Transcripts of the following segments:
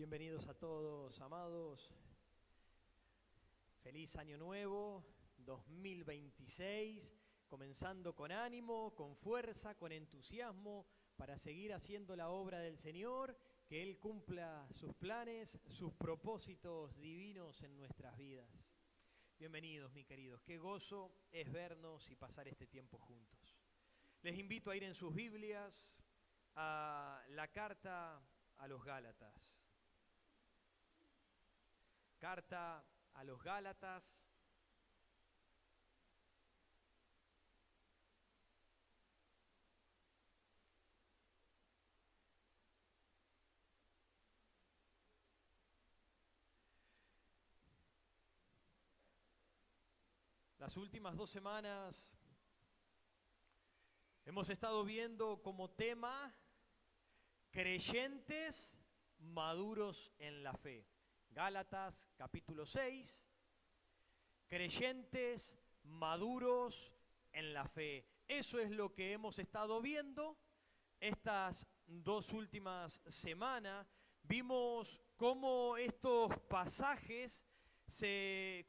Bienvenidos a todos, amados. Feliz año nuevo, 2026, comenzando con ánimo, con fuerza, con entusiasmo, para seguir haciendo la obra del Señor, que Él cumpla sus planes, sus propósitos divinos en nuestras vidas. Bienvenidos, mis queridos. Qué gozo es vernos y pasar este tiempo juntos. Les invito a ir en sus Biblias a la carta a los Gálatas. Carta a los Gálatas. Las últimas 2 semanas hemos estado viendo como tema creyentes maduros en la fe. Gálatas capítulo 6, creyentes maduros en la fe. Eso es lo que hemos estado viendo estas 2 últimas semanas. Vimos cómo en estos pasajes se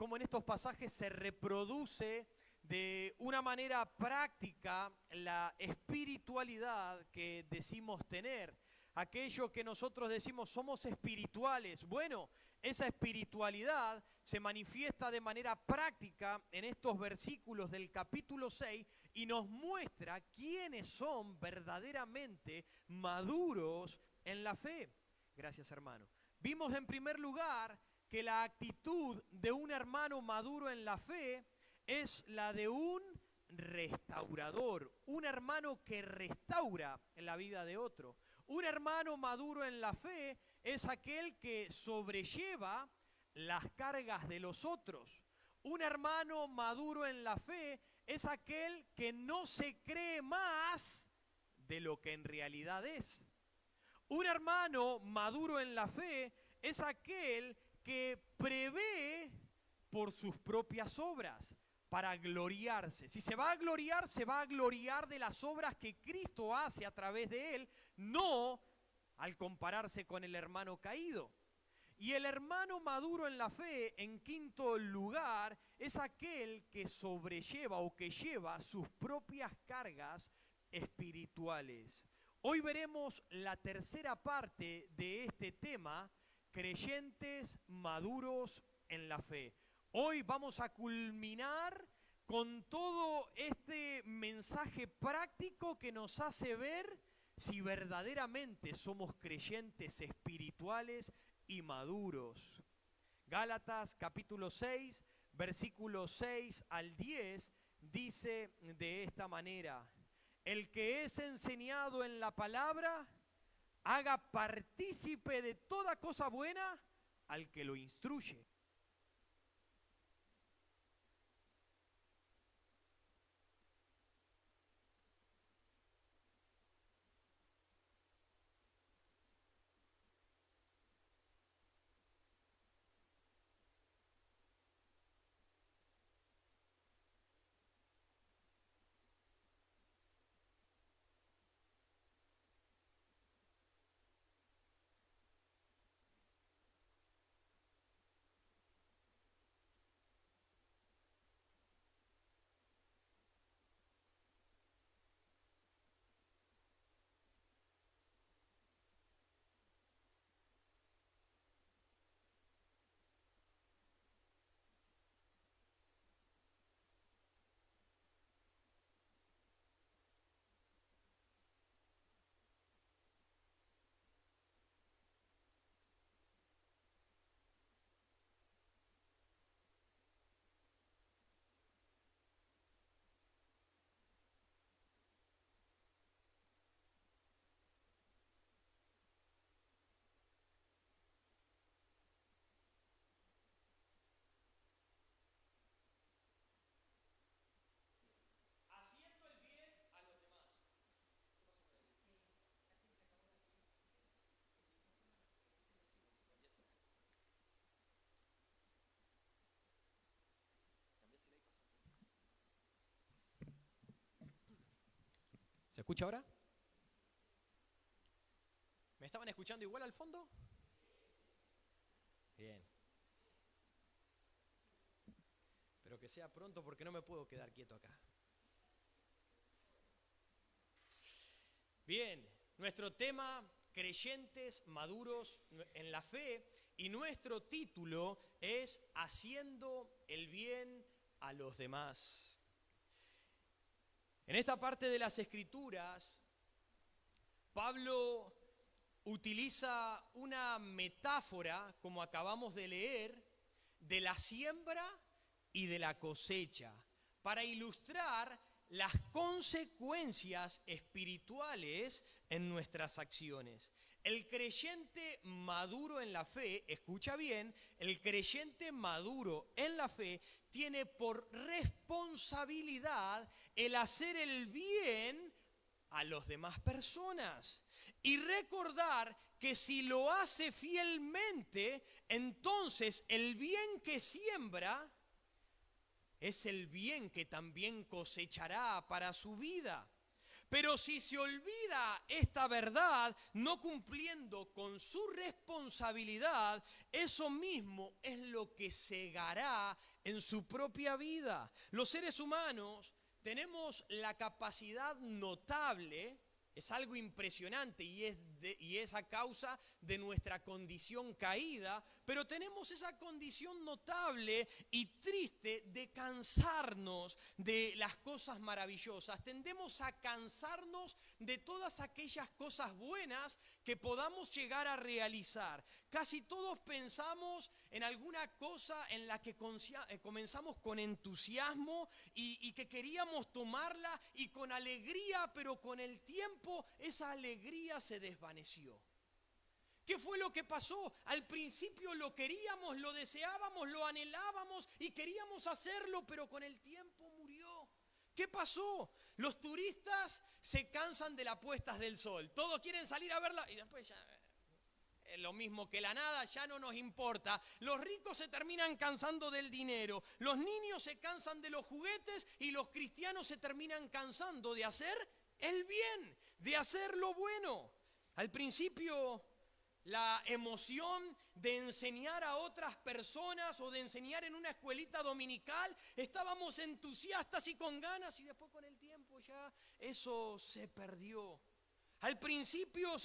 reproduce de una manera práctica la espiritualidad que decimos tener. Aquello que nosotros decimos somos espirituales. Bueno, esa espiritualidad se manifiesta de manera práctica en estos versículos del capítulo 6 y nos muestra quiénes son verdaderamente maduros en la fe. Gracias, hermano. Vimos en primer lugar que la actitud de un hermano maduro en la fe es la de un restaurador, un hermano que restaura en la vida de otro. Un hermano maduro en la fe es aquel que sobrelleva las cargas de los otros. Un hermano maduro en la fe es aquel que no se cree más de lo que en realidad es. Un hermano maduro en la fe es aquel que prevé por sus propias obras para gloriarse. Si se va a gloriar de las obras que Cristo hace a través de él, no al compararse con el hermano caído. Y el hermano maduro en la fe, en quinto lugar, es aquel que sobrelleva o que lleva sus propias cargas espirituales. Hoy veremos la tercera parte de este tema, creyentes maduros en la fe. Hoy vamos a culminar con todo este mensaje práctico que nos hace ver si verdaderamente somos creyentes espirituales y maduros. Gálatas capítulo 6, versículos 6 al 10, dice de esta manera: el que es enseñado en la palabra, haga partícipe de toda cosa buena al que lo instruye. ¿Se escucha ahora? ¿Me estaban escuchando igual al fondo? Bien. Pero que sea pronto porque no me puedo quedar quieto acá. Bien, nuestro tema, creyentes maduros en la fe, y nuestro título es Haciendo el bien a los demás. En esta parte de las Escrituras, Pablo utiliza una metáfora, como acabamos de leer, de la siembra y de la cosecha, para ilustrar las consecuencias espirituales en nuestras acciones. El creyente maduro en la fe, escucha bien, el creyente maduro en la fe tiene por responsabilidad el hacer el bien a las demás personas y recordar que si lo hace fielmente, entonces el bien que siembra es el bien que también cosechará para su vida. Pero si se olvida esta verdad, no cumpliendo con su responsabilidad, eso mismo es lo que segará en su propia vida. Los seres humanos tenemos la capacidad notable, es algo impresionante y es a causa de nuestra condición caída, pero tenemos esa condición notable y triste de cansarnos de las cosas maravillosas. Tendemos a cansarnos de todas aquellas cosas buenas que podamos llegar a realizar. Casi todos pensamos en alguna cosa en la que comenzamos con entusiasmo y que queríamos tomarla y con alegría, pero con el tiempo esa alegría se desvaneció. ¿Qué fue lo que pasó? Al principio lo queríamos, lo deseábamos, lo anhelábamos y queríamos hacerlo, pero con el tiempo murió. ¿Qué pasó? Los turistas se cansan de las puestas del sol. Todos quieren salir a verla y después ya es lo mismo que la nada, ya no nos importa. Los ricos se terminan cansando del dinero, los niños se cansan de los juguetes y los cristianos se terminan cansando de hacer el bien, de hacer lo bueno. Al principio, la emoción de enseñar a otras personas o de enseñar en una escuelita dominical, estábamos entusiastas y con ganas, y después con el tiempo ya eso se perdió. Al principio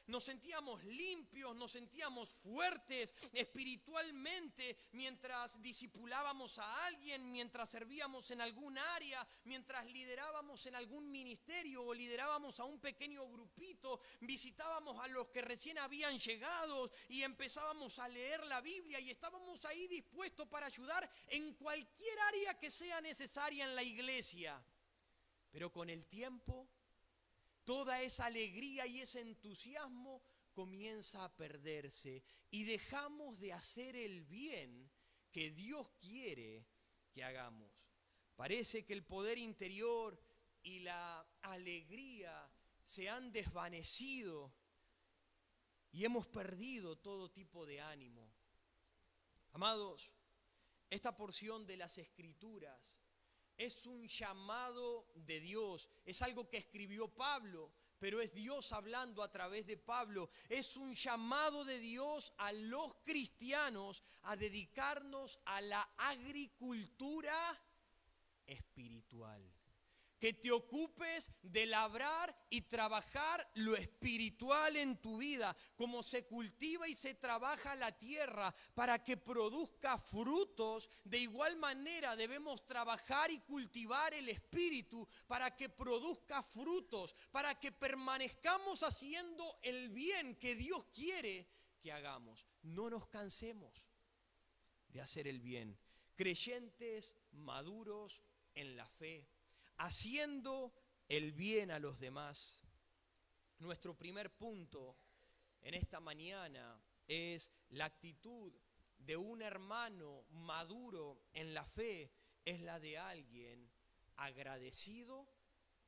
nos sentíamos limpios, nos sentíamos fuertes espiritualmente mientras discipulábamos a alguien, mientras servíamos en algún área, mientras liderábamos en algún ministerio o liderábamos a un pequeño grupito, visitábamos a los que recién habían llegado y empezábamos a leer la Biblia y estábamos ahí dispuestos para ayudar en cualquier área que sea necesaria en la iglesia. Pero con el tiempo, toda esa alegría y ese entusiasmo comienza a perderse y dejamos de hacer el bien que Dios quiere que hagamos. Parece que el poder interior y la alegría se han desvanecido y hemos perdido todo tipo de ánimo. Amados, esta porción de las Escrituras es un llamado de Dios, es algo que escribió Pablo, pero es Dios hablando a través de Pablo. Es un llamado de Dios a los cristianos a dedicarnos a la agricultura espiritual. Que te ocupes de labrar y trabajar lo espiritual en tu vida, como se cultiva y se trabaja la tierra para que produzca frutos. De igual manera debemos trabajar y cultivar el espíritu para que produzca frutos, para que permanezcamos haciendo el bien que Dios quiere que hagamos. No nos cansemos de hacer el bien. Creyentes maduros en la fe, haciendo el bien a los demás. Nuestro primer punto en esta mañana es la actitud de un hermano maduro en la fe, es la de alguien agradecido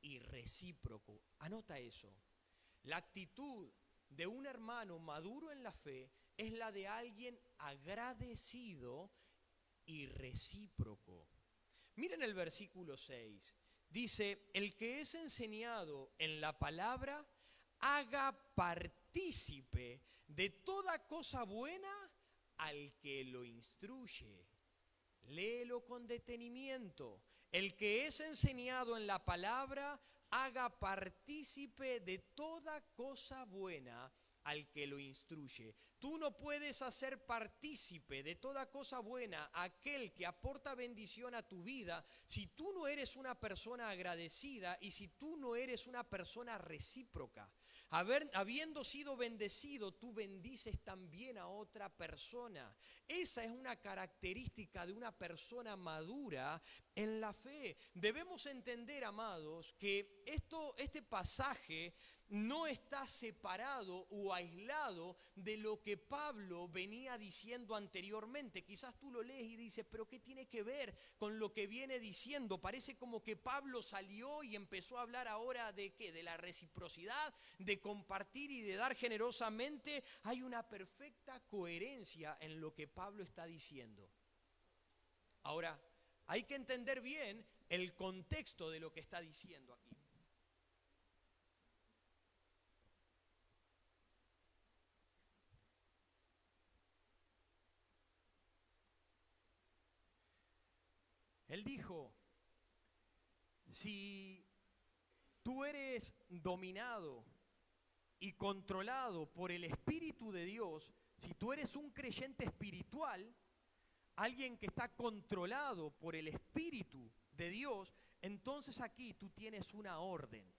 y recíproco. Anota eso. La actitud de un hermano maduro en la fe es la de alguien agradecido y recíproco. Miren el versículo 6. Dice, el que es enseñado en la palabra, haga partícipe de toda cosa buena al que lo instruye. Léelo con detenimiento. El que es enseñado en la palabra, haga partícipe de toda cosa buena al que lo instruye. Tú no puedes hacer partícipe de toda cosa buena a aquel que aporta bendición a tu vida si tú no eres una persona agradecida y si tú no eres una persona recíproca. Habiendo sido bendecido, tú bendices también a otra persona. Esa es una característica de una persona madura en la fe. Debemos entender, amados, que este pasaje no está separado o aislado de lo que Pablo venía diciendo anteriormente. Quizás tú lo lees y dices, pero ¿qué tiene que ver con lo que viene diciendo? Parece como que Pablo salió y empezó a hablar ahora de ¿qué? De la reciprocidad, de compartir y de dar generosamente. Hay una perfecta coherencia en lo que Pablo está diciendo. Ahora, hay que entender bien el contexto de lo que está diciendo aquí. Él dijo, si tú eres dominado y controlado por el Espíritu de Dios, si tú eres un creyente espiritual, alguien que está controlado por el Espíritu de Dios, entonces aquí tú tienes una orden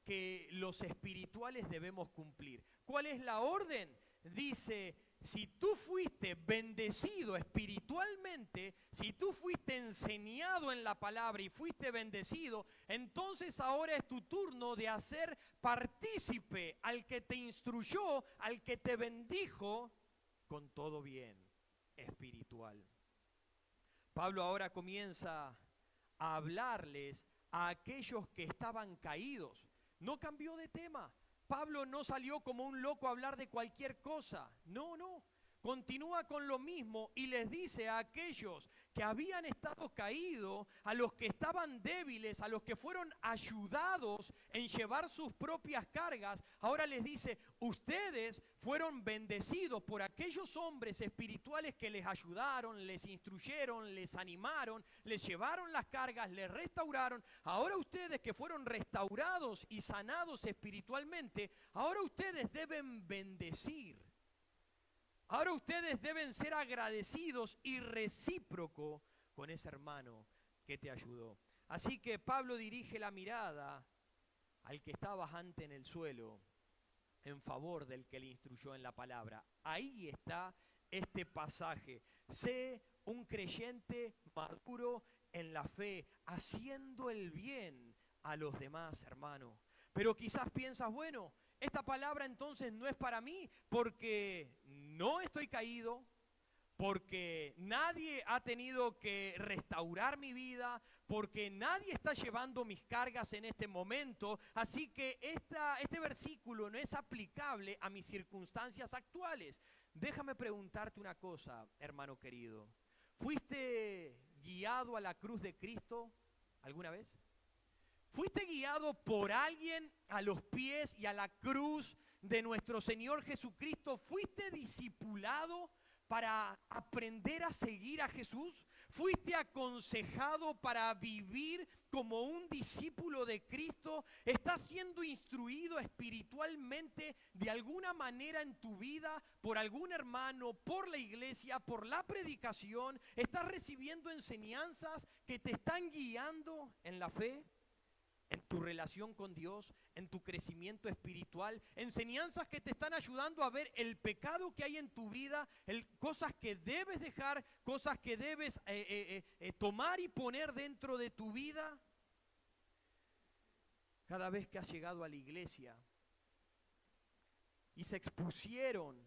que los espirituales debemos cumplir. ¿Cuál es la orden? Dice, si tú fuiste bendecido espiritualmente, si tú fuiste enseñado en la palabra y fuiste bendecido, entonces ahora es tu turno de hacer partícipe al que te instruyó, al que te bendijo, con todo bien espiritual. Pablo ahora comienza a hablarles a aquellos que estaban caídos. No cambió de tema. Pablo no salió como un loco a hablar de cualquier cosa. No. Continúa con lo mismo y les dice a aquellos que habían estado caídos, a los que estaban débiles, a los que fueron ayudados en llevar sus propias cargas, ahora les dice, ustedes fueron bendecidos por aquellos hombres espirituales que les ayudaron, les instruyeron, les animaron, les llevaron las cargas, les restauraron. Ahora ustedes que fueron restaurados y sanados espiritualmente, ahora ustedes deben bendecir. Ahora ustedes deben ser agradecidos y recíprocos con ese hermano que te ayudó. Así que Pablo dirige la mirada al que está bajante en el suelo en favor del que le instruyó en la palabra. Ahí está este pasaje. Sé un creyente maduro en la fe, haciendo el bien a los demás, hermano. Pero quizás piensas, bueno, esta palabra entonces no es para mí porque no estoy caído, porque nadie ha tenido que restaurar mi vida, porque nadie está llevando mis cargas en este momento, así que este versículo no es aplicable a mis circunstancias actuales. Déjame preguntarte una cosa, hermano querido. ¿Fuiste guiado a la cruz de Cristo alguna vez? ¿Fuiste guiado por alguien a los pies y a la cruz de nuestro Señor Jesucristo? ¿Fuiste discipulado para aprender a seguir a Jesús? ¿Fuiste aconsejado para vivir como un discípulo de Cristo? ¿Estás siendo instruido espiritualmente de alguna manera en tu vida por algún hermano, por la iglesia, por la predicación? ¿Estás recibiendo enseñanzas que te están guiando en la fe? En tu relación con Dios, en tu crecimiento espiritual, enseñanzas que te están ayudando a ver el pecado que hay en tu vida, cosas que debes dejar, cosas que debes tomar y poner dentro de tu vida. Cada vez que has llegado a la iglesia y se expusieron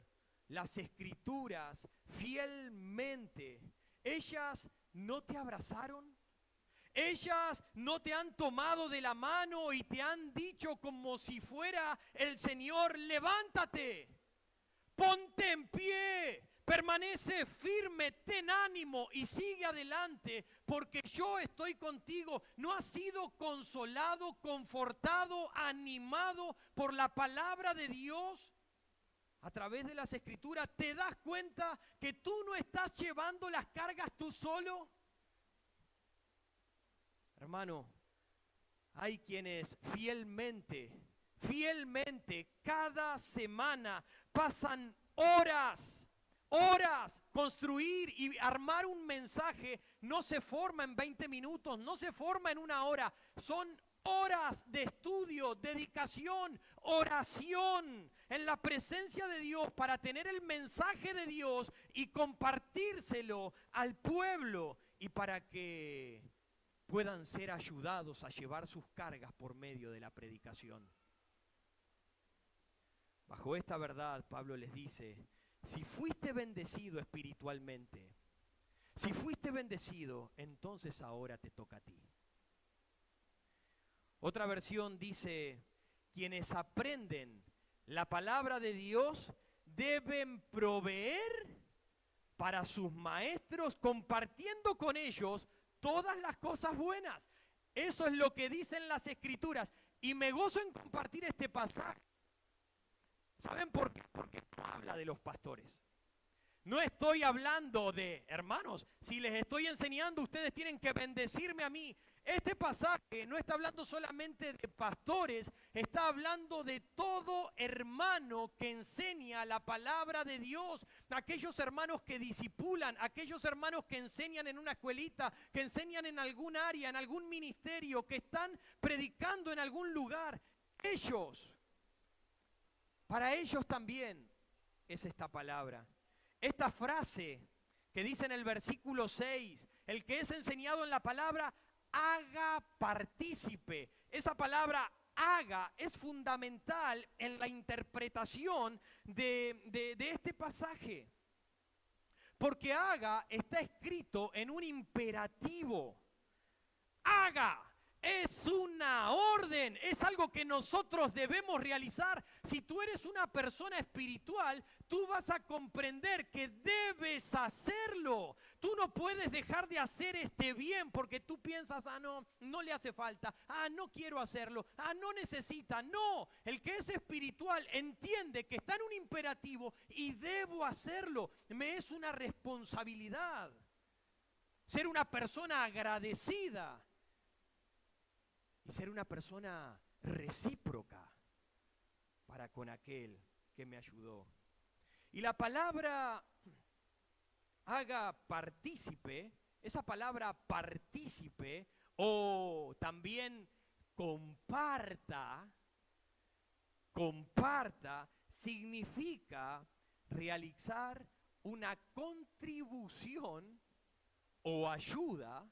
las escrituras fielmente, ellas no te abrazaron. Ellas no te han tomado de la mano y te han dicho como si fuera el Señor, levántate, ponte en pie, permanece firme, ten ánimo y sigue adelante, porque yo estoy contigo. ¿No has sido consolado, confortado, animado por la palabra de Dios? a través de las Escrituras, ¿te das cuenta que tú no estás llevando las cargas tú solo? Hermano, hay quienes fielmente, cada semana pasan horas. Construir y armar un mensaje no se forma en 20 minutos, no se forma en una hora. Son horas de estudio, dedicación, oración en la presencia de Dios para tener el mensaje de Dios y compartírselo al pueblo y para que puedan ser ayudados a llevar sus cargas por medio de la predicación. Bajo esta verdad, Pablo les dice, si fuiste bendecido espiritualmente, si fuiste bendecido, entonces ahora te toca a ti. Otra versión dice, quienes aprenden la palabra de Dios deben proveer para sus maestros, compartiendo con ellos todas las cosas buenas. Eso es lo que dicen las Escrituras. Y me gozo en compartir este pasaje. ¿Saben por qué? Porque no habla de los pastores. No estoy hablando de, hermanos, si les estoy enseñando, ustedes tienen que bendecirme a mí. Este pasaje no está hablando solamente de pastores, está hablando de todo hermano que enseña la palabra de Dios. Aquellos hermanos que discipulan, aquellos hermanos que enseñan en una escuelita, que enseñan en algún área, en algún ministerio, que están predicando en algún lugar. Para ellos también es esta palabra. Esta frase que dice en el versículo 6, el que es enseñado en la palabra, haga partícipe. Esa palabra haga es fundamental en la interpretación de este pasaje. Porque haga está escrito en un imperativo. Haga. Es una orden, es algo que nosotros debemos realizar. Si tú eres una persona espiritual, tú vas a comprender que debes hacerlo. Tú no puedes dejar de hacer este bien porque tú piensas, no le hace falta, no quiero hacerlo, no necesita. No, el que es espiritual entiende que está en un imperativo y debo hacerlo. Me es una responsabilidad. Ser una persona agradecida. Y ser una persona recíproca para con aquel que me ayudó. Y la palabra haga partícipe, esa palabra partícipe o también comparta, significa realizar una contribución o ayuda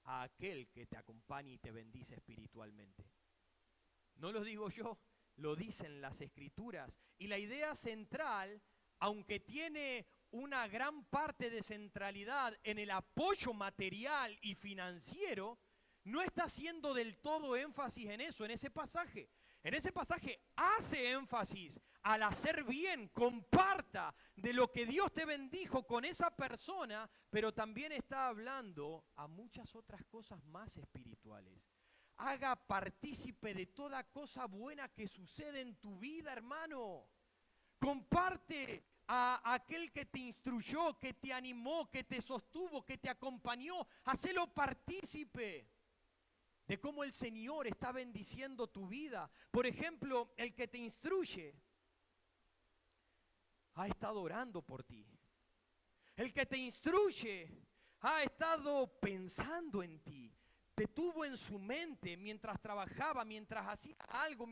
a aquel que te acompaña y te bendice espiritualmente. No lo digo yo, lo dicen las Escrituras. Y la idea central, aunque tiene una gran parte de centralidad en el apoyo material y financiero, no está haciendo del todo énfasis en eso, en ese pasaje. En ese pasaje hace énfasis al hacer bien, comparta de lo que Dios te bendijo con esa persona, pero también está hablando a muchas otras cosas más espirituales. Haga partícipe de toda cosa buena que sucede en tu vida, hermano. Comparte a aquel que te instruyó, que te animó, que te sostuvo, que te acompañó. Hacelo partícipe de cómo el Señor está bendiciendo tu vida. Por ejemplo, el que te instruye ha estado orando por ti. El que te instruye ha estado pensando en ti. Te tuvo en su mente mientras trabajaba, mientras hacía algo,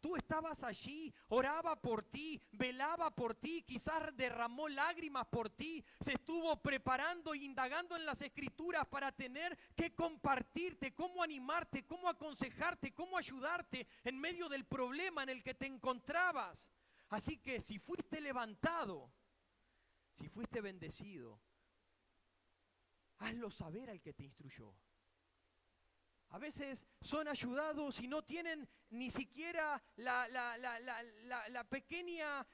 tú estabas allí, oraba por ti, velaba por ti, quizás derramó lágrimas por ti, se estuvo preparando e indagando en las Escrituras para tener que compartirte, cómo animarte, cómo aconsejarte, cómo ayudarte en medio del problema en el que te encontrabas. Así que si fuiste levantado, si fuiste bendecido, hazlo saber al que te instruyó. A veces son ayudados y no tienen ni siquiera la pequeña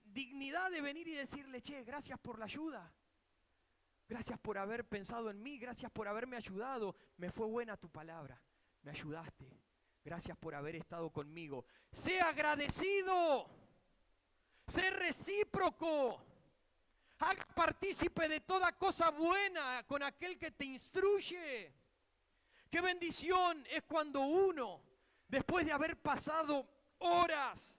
dignidad de venir y decirle, che, gracias por la ayuda. Gracias por haber pensado en mí, gracias por haberme ayudado. Me fue buena tu palabra, me ayudaste. Gracias por haber estado conmigo. Sea agradecido. Sé recíproco. Haga partícipe de toda cosa buena con aquel que te instruye. Qué bendición es cuando uno, después de haber pasado horas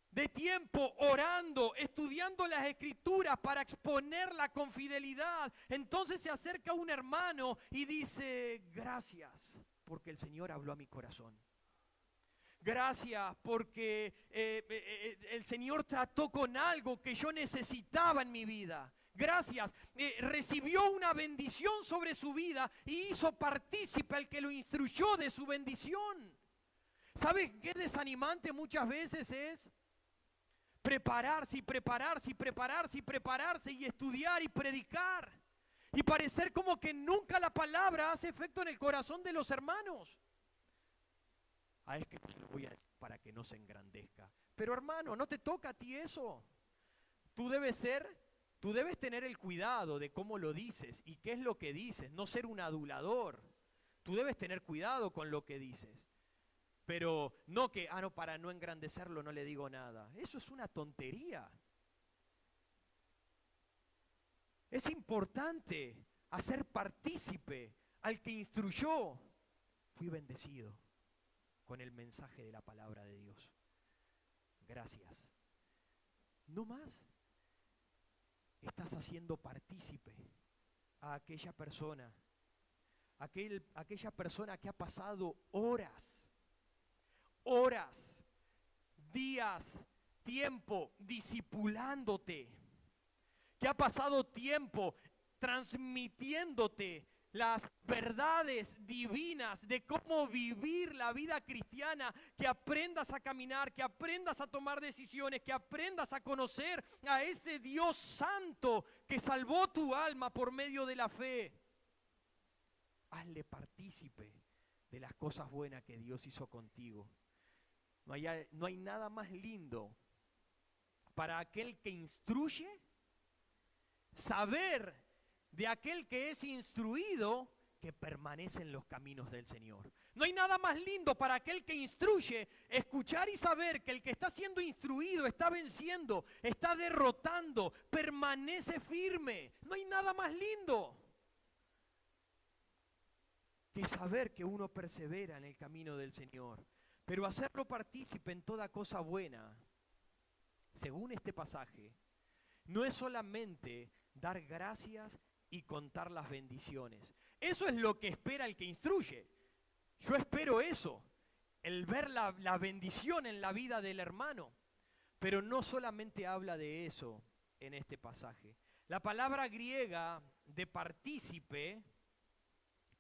de tiempo orando, estudiando las Escrituras para exponerla con fidelidad, entonces se acerca un hermano y dice: gracias, porque el Señor habló a mi corazón. Gracias porque el Señor trató con algo que yo necesitaba en mi vida. Gracias, recibió una bendición sobre su vida y hizo partícipe al que lo instruyó de su bendición. ¿Sabes qué desanimante muchas veces es? Prepararse y prepararse y prepararse y prepararse y estudiar y predicar. Y parecer como que nunca la palabra hace efecto en el corazón de los hermanos. Es que lo voy a decir para que no se engrandezca. Pero hermano, no te toca a ti eso. Tú debes tener el cuidado de cómo lo dices y qué es lo que dices, no ser un adulador. Tú debes tener cuidado con lo que dices. Pero no que, no, para no engrandecerlo no le digo nada. Eso es una tontería. Es importante hacer partícipe al que instruyó. Fui bendecido con el mensaje de la palabra de Dios. Gracias. No más. Estás haciendo partícipe a aquella persona, aquella persona que ha pasado horas, días, tiempo discipulándote, que ha pasado tiempo transmitiéndote las verdades divinas de cómo vivir la vida cristiana, que aprendas a caminar, que aprendas a tomar decisiones, que aprendas a conocer a ese Dios santo que salvó tu alma por medio de la fe. Hazle partícipe de las cosas buenas que Dios hizo contigo. No hay nada más lindo para aquel que instruye, saber de aquel que es instruido, que permanece en los caminos del Señor. No hay nada más lindo para aquel que instruye, escuchar y saber que el que está siendo instruido está venciendo, está derrotando, permanece firme. No hay nada más lindo que saber que uno persevera en el camino del Señor. Pero hacerlo partícipe en toda cosa buena, según este pasaje, no es solamente dar gracias y contar las bendiciones. Eso es lo que espera el que instruye. Yo espero eso, el ver la bendición en la vida del hermano. Pero no solamente habla de eso en este pasaje. La palabra griega de partícipe,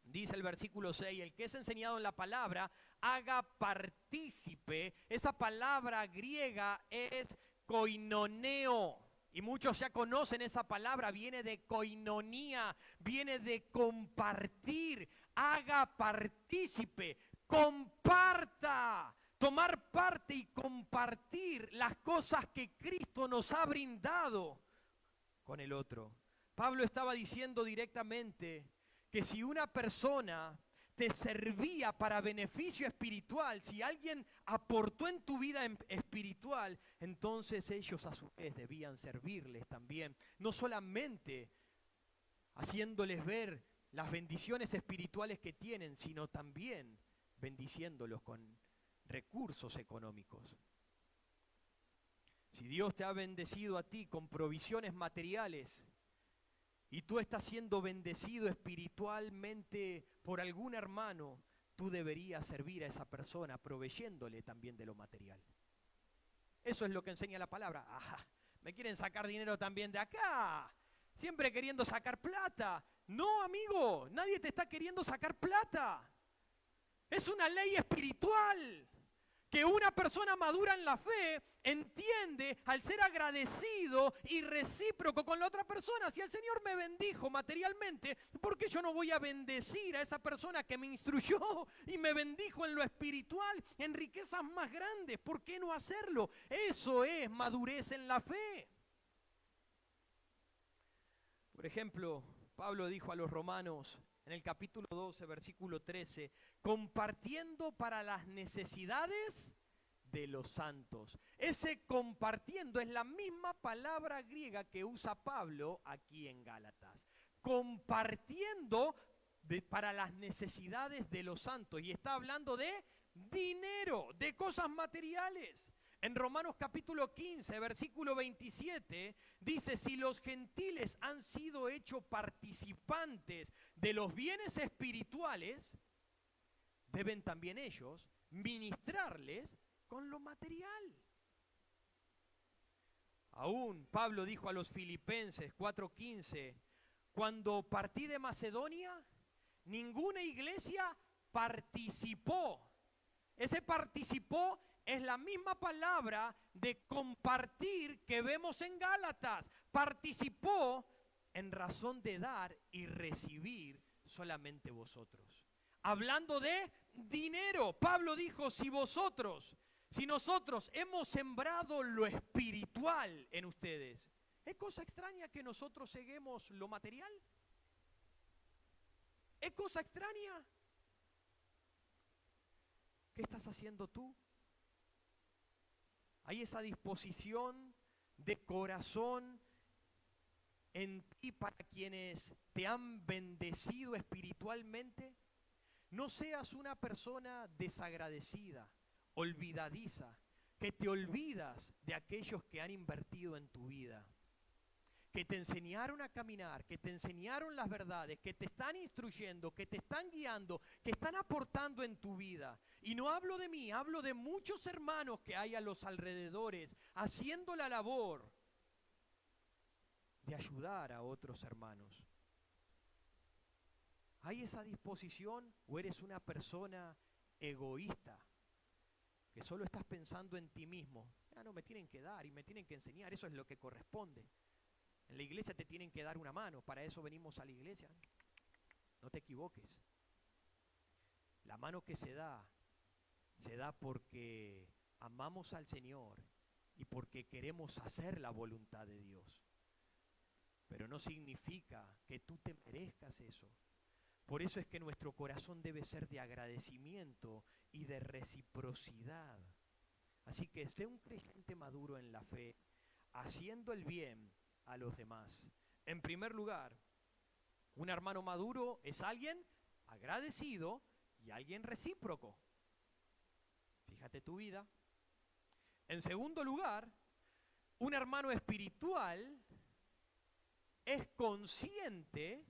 dice el versículo 6, el que es enseñado en la palabra, haga partícipe. Esa palabra griega es koinoneo. Y muchos ya conocen esa palabra, viene de koinonía, viene de compartir. Haga partícipe, comparta. Tomar parte y compartir las cosas que Cristo nos ha brindado con el otro. Pablo estaba diciendo directamente que si una persona te servía para beneficio espiritual, si alguien aportó en tu vida espiritual, entonces ellos a su vez debían servirles también, no solamente haciéndoles ver las bendiciones espirituales que tienen, sino también bendiciéndolos con recursos económicos. Si Dios te ha bendecido a ti con provisiones materiales, y tú estás siendo bendecido espiritualmente por algún hermano, tú deberías servir a esa persona proveyéndole también de lo material. Eso es lo que enseña la palabra. Me quieren sacar dinero también de acá, siempre queriendo sacar plata. No, amigo, nadie te está queriendo sacar plata. Es una ley espiritual que una persona madura en la fe entiende al ser agradecido y recíproco con la otra persona. Si el Señor me bendijo materialmente, ¿por qué yo no voy a bendecir a esa persona que me instruyó y me bendijo en lo espiritual, en riquezas más grandes? ¿Por qué no hacerlo? Eso es madurez en la fe. Por ejemplo, Pablo dijo a los romanos en el capítulo 12, versículo 13, compartiendo para las necesidades de los santos. Ese compartiendo es la misma palabra griega que usa Pablo aquí en Gálatas. Compartiendo para las necesidades de los santos. Y está hablando de dinero, de cosas materiales. En Romanos capítulo 15, versículo 27, dice, si los gentiles han sido hechos participantes de los bienes espirituales, deben también ellos ministrarles con lo material. Aún Pablo dijo a los Filipenses 4:15, cuando partí de Macedonia, ninguna iglesia participó. Ese participó es la misma palabra de compartir que vemos en Gálatas. Participó en razón de dar y recibir solamente vosotros. Hablando de dinero, Pablo dijo, si nosotros hemos sembrado lo espiritual en ustedes, ¿es cosa extraña que nosotros seguimos lo material? ¿Es cosa extraña? ¿Qué estás haciendo tú? ¿Hay esa disposición de corazón en ti para quienes te han bendecido espiritualmente? No seas una persona desagradecida, olvidadiza, que te olvidas de aquellos que han invertido en tu vida, que te enseñaron a caminar, que te enseñaron las verdades, que te están instruyendo, que te están guiando, que están aportando en tu vida. Y no hablo de mí, hablo de muchos hermanos que hay a los alrededores, haciendo la labor de ayudar a otros hermanos. ¿Hay esa disposición o eres una persona egoísta que solo estás pensando en ti mismo? Ya no me tienen que dar y me tienen que enseñar, eso es lo que corresponde. En la iglesia te tienen que dar una mano, para eso venimos a la iglesia. No te equivoques. La mano que se da porque amamos al Señor y porque queremos hacer la voluntad de Dios. Pero no significa que tú te merezcas eso. Por eso es que nuestro corazón debe ser de agradecimiento y de reciprocidad. Así que sé un creyente maduro en la fe, haciendo el bien a los demás. En primer lugar, un hermano maduro es alguien agradecido y alguien recíproco. Fíjate tu vida. En segundo lugar, un hermano espiritual es consciente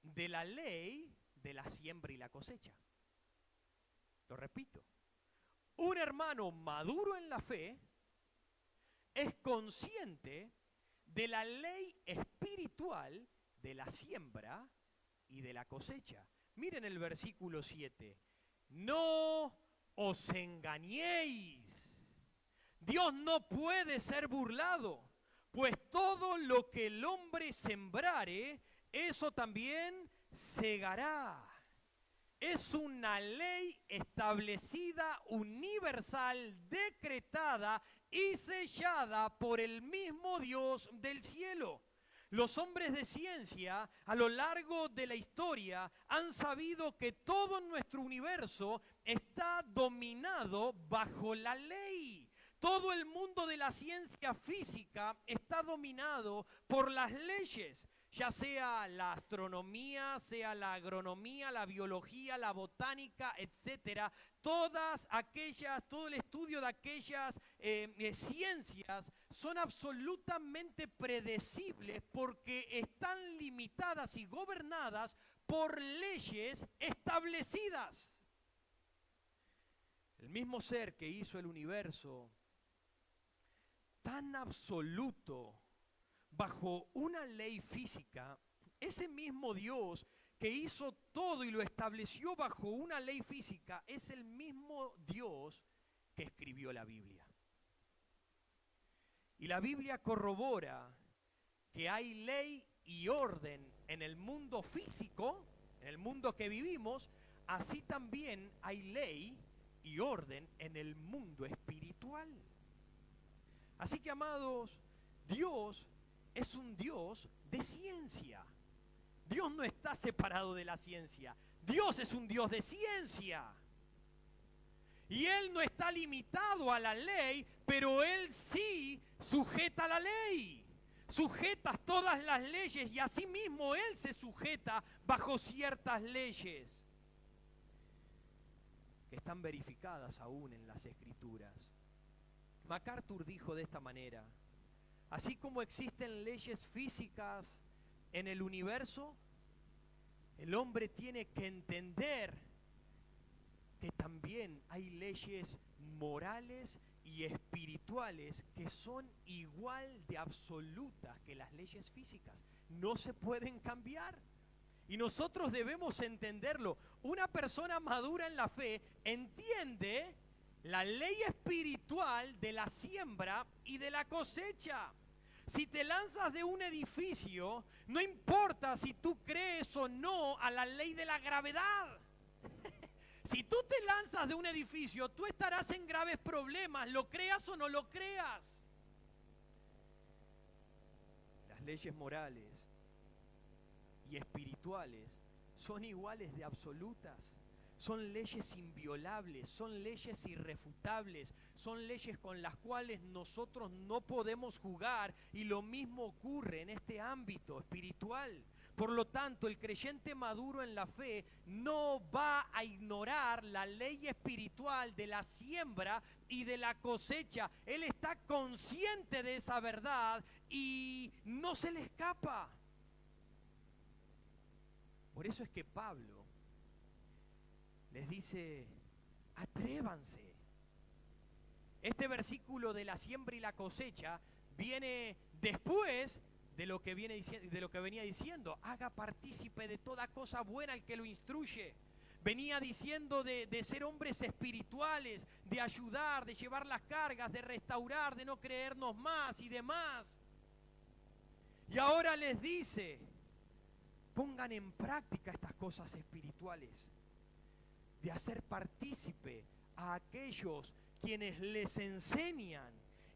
de la ley de la siembra y la cosecha. Lo repito, un hermano maduro en la fe es consciente de la ley espiritual de la siembra y de la cosecha. Miren el versículo 7. No os engañéis. Dios no puede ser burlado, pues todo lo que el hombre sembrare, eso también segará. Es una ley establecida, universal, decretada y sellada por el mismo Dios del cielo. Los hombres de ciencia a lo largo de la historia han sabido que todo nuestro universo está dominado bajo la ley. Todo el mundo de la ciencia física está dominado por las leyes, ya sea la astronomía, sea la agronomía, la biología, la botánica, etcétera. Todo el estudio de aquellas ciencias son absolutamente predecibles porque están limitadas y gobernadas por leyes establecidas. El mismo ser que hizo el universo tan absoluto bajo una ley física, ese mismo Dios que hizo todo y lo estableció bajo una ley física, es el mismo Dios que escribió la Biblia. Y la Biblia corrobora que hay ley y orden en el mundo físico, en el mundo que vivimos, así también hay ley y orden en el mundo espiritual. Así que, amados, Dios es un Dios de ciencia. Dios no está separado de la ciencia. Dios es un Dios de ciencia. Y él no está limitado a la ley, pero él sí sujeta la ley. Sujetas todas las leyes y asimismo él se sujeta bajo ciertas leyes que están verificadas aún en las Escrituras. MacArthur dijo de esta manera: así como existen leyes físicas en el universo, el hombre tiene que entender que también hay leyes morales y espirituales que son igual de absolutas que las leyes físicas. No se pueden cambiar. Y nosotros debemos entenderlo. Una persona madura en la fe entiende la ley espiritual de la siembra y de la cosecha. Si te lanzas de un edificio, no importa si tú crees o no a la ley de la gravedad. Si tú te lanzas de un edificio, tú estarás en graves problemas, lo creas o no lo creas. Las leyes morales y espirituales son iguales de absolutas. Son leyes inviolables, son leyes irrefutables, son leyes con las cuales nosotros no podemos jugar, y lo mismo ocurre en este ámbito espiritual. Por lo tanto, el creyente maduro en la fe no va a ignorar la ley espiritual de la siembra y de la cosecha. Él está consciente de esa verdad y no se le escapa. Por eso es que Pablo les dice: atrévanse. Este versículo de la siembra y la cosecha viene después de lo que venía diciendo: haga partícipe de toda cosa buena al que lo instruye. Venía diciendo de ser hombres espirituales, de ayudar, de llevar las cargas, de restaurar, de no creernos más y demás. Y ahora les dice: pongan en práctica estas cosas espirituales, de hacer partícipe a aquellos quienes les enseñan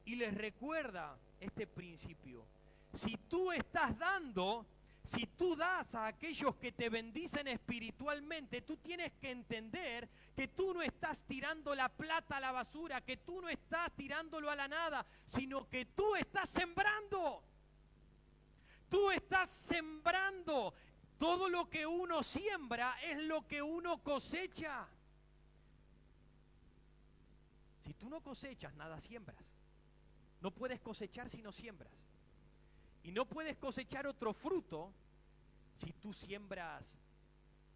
y les recuerda este principio. Si tú estás dando, si tú das a aquellos que te bendicen espiritualmente, tú tienes que entender que tú no estás tirando la plata a la basura, que tú no estás tirándolo a la nada, sino que tú estás sembrando. Tú estás sembrando. Todo lo que uno siembra es lo que uno cosecha. Si tú no cosechas, nada siembras. No puedes cosechar si no siembras. Y no puedes cosechar otro fruto si tú siembras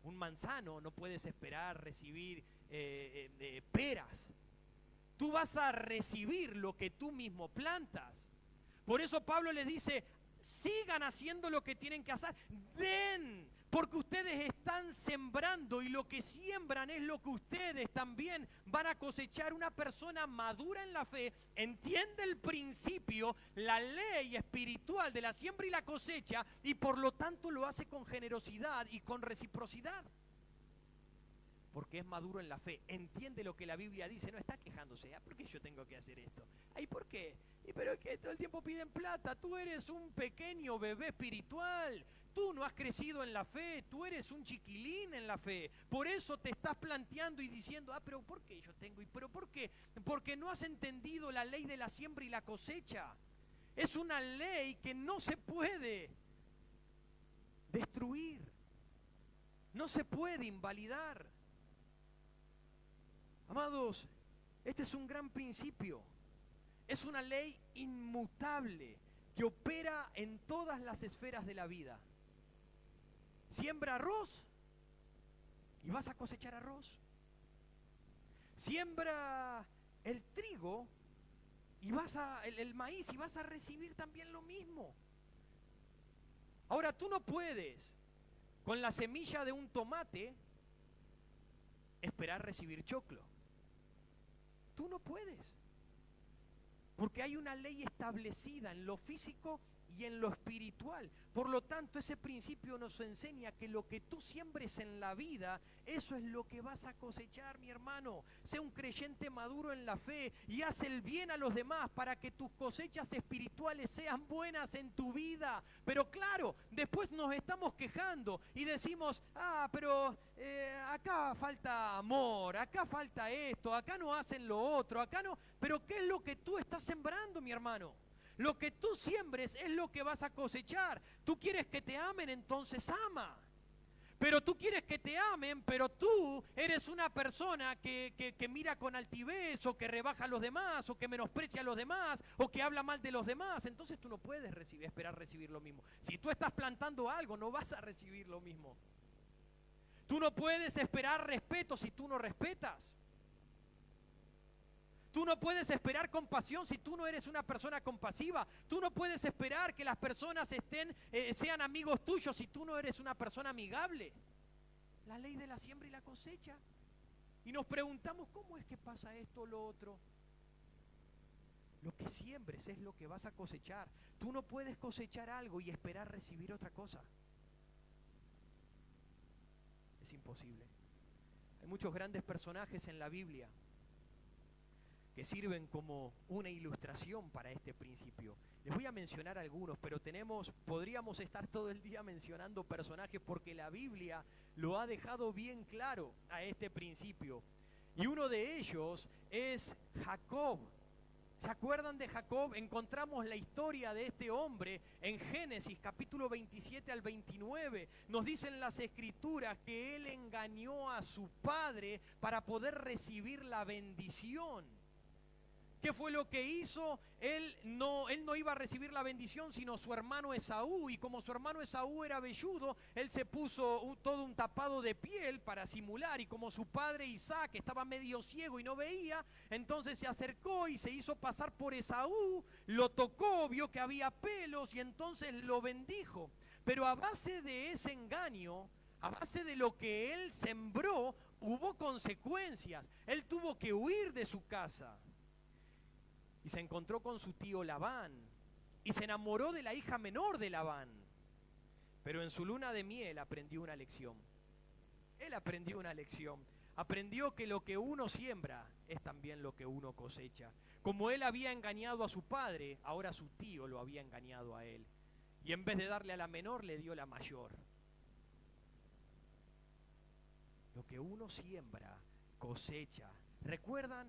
un manzano, no puedes esperar recibir peras. Tú vas a recibir lo que tú mismo plantas. Por eso Pablo les dice: sigan haciendo lo que tienen que hacer, den, porque ustedes están sembrando y lo que siembran es lo que ustedes también van a cosechar. Una persona madura en la fe entiende el principio, la ley espiritual de la siembra y la cosecha, y por lo tanto lo hace con generosidad y con reciprocidad. Porque es maduro en la fe, entiende lo que la Biblia dice, no está quejándose: ¿por qué yo tengo que hacer esto? ¿Ay, por qué? Pero es que todo el tiempo piden plata. Tú eres un pequeño bebé espiritual, tú no has crecido en la fe, tú eres un chiquilín en la fe. Por eso te estás planteando y diciendo: pero ¿por qué yo tengo? ¿Pero por qué? Porque no has entendido la ley de la siembra y la cosecha. Es una ley que no se puede destruir, no se puede invalidar. Amados, este es un gran principio. Es una ley inmutable que opera en todas las esferas de la vida. Siembra arroz y vas a cosechar arroz. Siembra el trigo y el maíz, y vas a recibir también lo mismo. Ahora, tú no puedes con la semilla de un tomate esperar recibir choclo. Tú no puedes, porque hay una ley establecida en lo físico y en lo espiritual. Por lo tanto, ese principio nos enseña que lo que tú siembres en la vida, eso es lo que vas a cosechar, mi hermano. Sé un creyente maduro en la fe y haz el bien a los demás para que tus cosechas espirituales sean buenas en tu vida. Pero claro, después nos estamos quejando y decimos, pero acá falta amor, acá falta esto, acá no hacen lo otro, acá no. Pero ¿qué es lo que tú estás sembrando, mi hermano? Lo que tú siembres es lo que vas a cosechar. Tú quieres que te amen, entonces ama. Pero tú quieres que te amen, pero tú eres una persona que mira con altivez, o que rebaja a los demás, o que menosprecia a los demás, o que habla mal de los demás. Entonces tú no puedes esperar recibir lo mismo. Si tú estás plantando algo, no vas a recibir lo mismo. Tú no puedes esperar respeto si tú no respetas. Tú no puedes esperar compasión si tú no eres una persona compasiva. Tú no puedes esperar que las personas sean amigos tuyos si tú no eres una persona amigable. La ley de la siembra y la cosecha. Y nos preguntamos, ¿cómo es que pasa esto o lo otro? Lo que siembres es lo que vas a cosechar. Tú no puedes cosechar algo y esperar recibir otra cosa. Es imposible. Hay muchos grandes personajes en la Biblia que sirven como una ilustración para este principio. Les voy a mencionar algunos, pero podríamos estar todo el día mencionando personajes porque la Biblia lo ha dejado bien claro a este principio. Y uno de ellos es Jacob. ¿Se acuerdan de Jacob? Encontramos la historia de este hombre en Génesis capítulo 27 al 29. Nos dicen las escrituras que él engañó a su padre para poder recibir la bendición. ¿Qué fue lo que hizo? Él no iba a recibir la bendición, sino su hermano Esaú. Y como su hermano Esaú era velludo, él se puso todo un tapado de piel para simular. Y como su padre Isaac estaba medio ciego y no veía, entonces se acercó y se hizo pasar por Esaú, lo tocó, vio que había pelos y entonces lo bendijo. Pero a base de ese engaño, a base de lo que él sembró, hubo consecuencias. Él tuvo que huir de su casa. Y se encontró con su tío Labán, y se enamoró de la hija menor de Labán. Pero en su luna de miel aprendió una lección. Él aprendió una lección. Aprendió que lo que uno siembra es también lo que uno cosecha. Como él había engañado a su padre, ahora su tío lo había engañado a él. Y en vez de darle a la menor, le dio la mayor. Lo que uno siembra, cosecha. ¿Recuerdan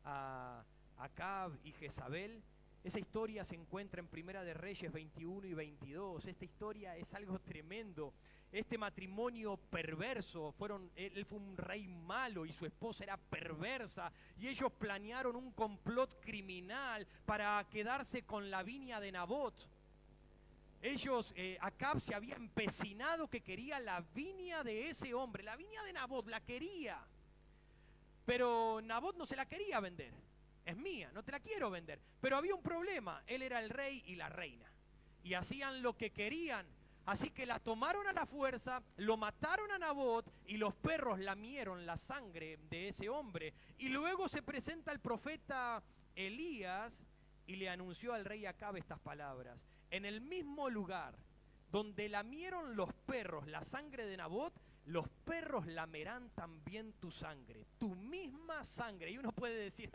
a Acab y Jezabel? Esa historia se encuentra en Primera de Reyes 21 y 22. Esta historia es algo tremendo. Este matrimonio perverso, él fue un rey malo y su esposa era perversa, y ellos planearon un complot criminal para quedarse con la viña de Nabot. Acab se había empecinado que quería la viña de ese hombre, la viña de Nabot, la quería. Pero Nabot no se la quería vender. Es mía, no te la quiero vender. Pero había un problema, él era el rey y la reina. Y hacían lo que querían. Así que la tomaron a la fuerza, lo mataron a Nabot y los perros lamieron la sangre de ese hombre. Y luego se presenta el profeta Elías y le anunció al rey Acab estas palabras. En el mismo lugar donde lamieron los perros la sangre de Nabot, los perros lamerán también tu sangre, tu misma sangre. Y uno puede decir,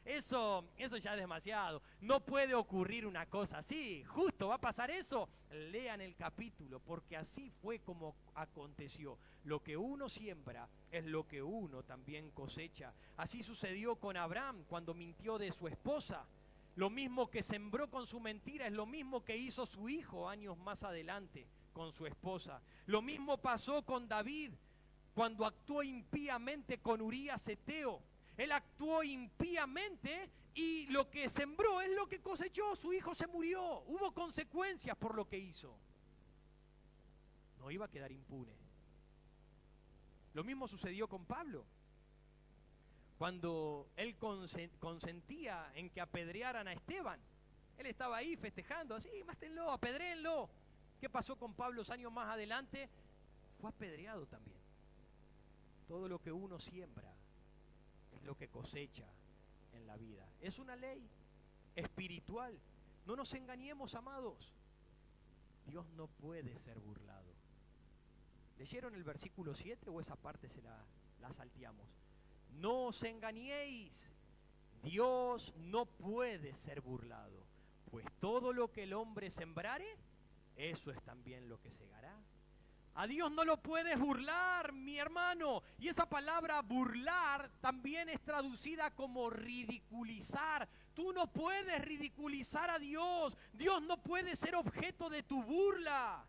eso ya es demasiado, no puede ocurrir una cosa así, justo va a pasar eso. Lean el capítulo, porque así fue como aconteció. Lo que uno siembra es lo que uno también cosecha. Así sucedió con Abraham cuando mintió de su esposa. Lo mismo que sembró con su mentira es lo mismo que hizo su hijo años más adelante con su esposa. Lo mismo pasó con David cuando actuó impíamente con Urías Eteo. Él actuó impíamente y lo que sembró es lo que cosechó. Su hijo se murió. Hubo consecuencias por lo que hizo. No iba a quedar impune. Lo mismo sucedió con Pablo. Cuando él consentía en que apedrearan a Esteban, él estaba ahí festejando, así, mátenlo, apedréenlo. ¿Qué pasó con Pablo años más adelante? Fue apedreado también. Todo lo que uno siembra es lo que cosecha en la vida. Es una ley espiritual. No nos engañemos, amados. Dios no puede ser burlado. ¿Leyeron el versículo 7 o esa parte la salteamos? No os engañéis, Dios no puede ser burlado, pues todo lo que el hombre sembrare, eso es también lo que segará. A Dios no lo puedes burlar, mi hermano. Y esa palabra burlar también es traducida como ridiculizar. Tú no puedes ridiculizar a Dios. Dios no puede ser objeto de tu burla.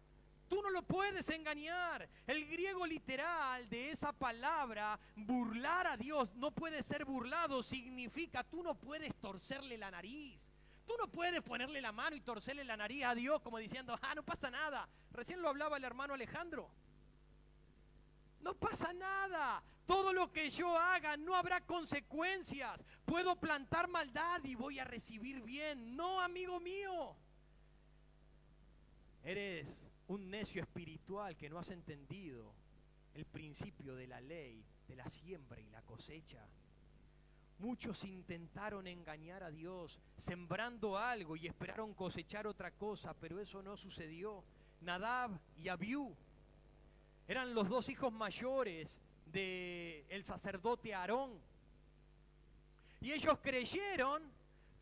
Tú no lo puedes engañar. El griego literal de esa palabra, burlar a Dios, no puede ser burlado, significa tú no puedes torcerle la nariz. Tú no puedes ponerle la mano y torcerle la nariz a Dios como diciendo, no pasa nada. Recién lo hablaba el hermano Alejandro. No pasa nada. Todo lo que yo haga no habrá consecuencias. Puedo plantar maldad y voy a recibir bien. No, amigo mío. Eres un necio espiritual que no has entendido el principio de la ley, de la siembra y la cosecha. Muchos intentaron engañar a Dios, sembrando algo y esperaron cosechar otra cosa, pero eso no sucedió. Nadab y Abiú eran los dos hijos mayores del sacerdote Aarón. Y ellos creyeron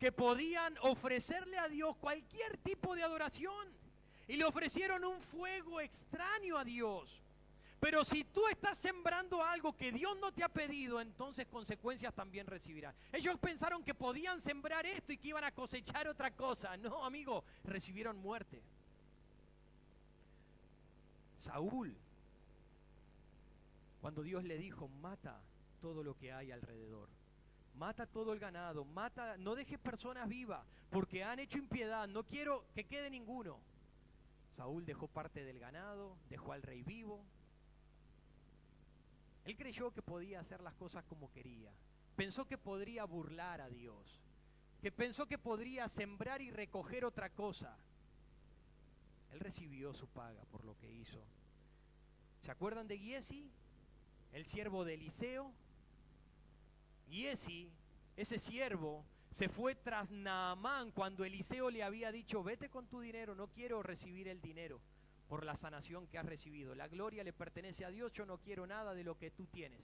que podían ofrecerle a Dios cualquier tipo de adoración. Y le ofrecieron un fuego extraño a Dios. Pero si tú estás sembrando algo que Dios no te ha pedido, entonces consecuencias también recibirás. Ellos pensaron que podían sembrar esto y que iban a cosechar otra cosa. No, amigo, recibieron muerte. Saúl, cuando Dios le dijo, mata todo lo que hay alrededor, mata todo el ganado, mata, no dejes personas vivas, porque han hecho impiedad, no quiero que quede ninguno. Saúl dejó parte del ganado, dejó al rey vivo. Él creyó que podía hacer las cosas como quería. Pensó que podría burlar a Dios. Que pensó que podría sembrar y recoger otra cosa. Él recibió su paga por lo que hizo. ¿Se acuerdan de Giesi? El siervo de Eliseo. Giesi, ese siervo, se fue tras Naamán cuando Eliseo le había dicho, vete con tu dinero, no quiero recibir el dinero por la sanación que has recibido. La gloria le pertenece a Dios, yo no quiero nada de lo que tú tienes.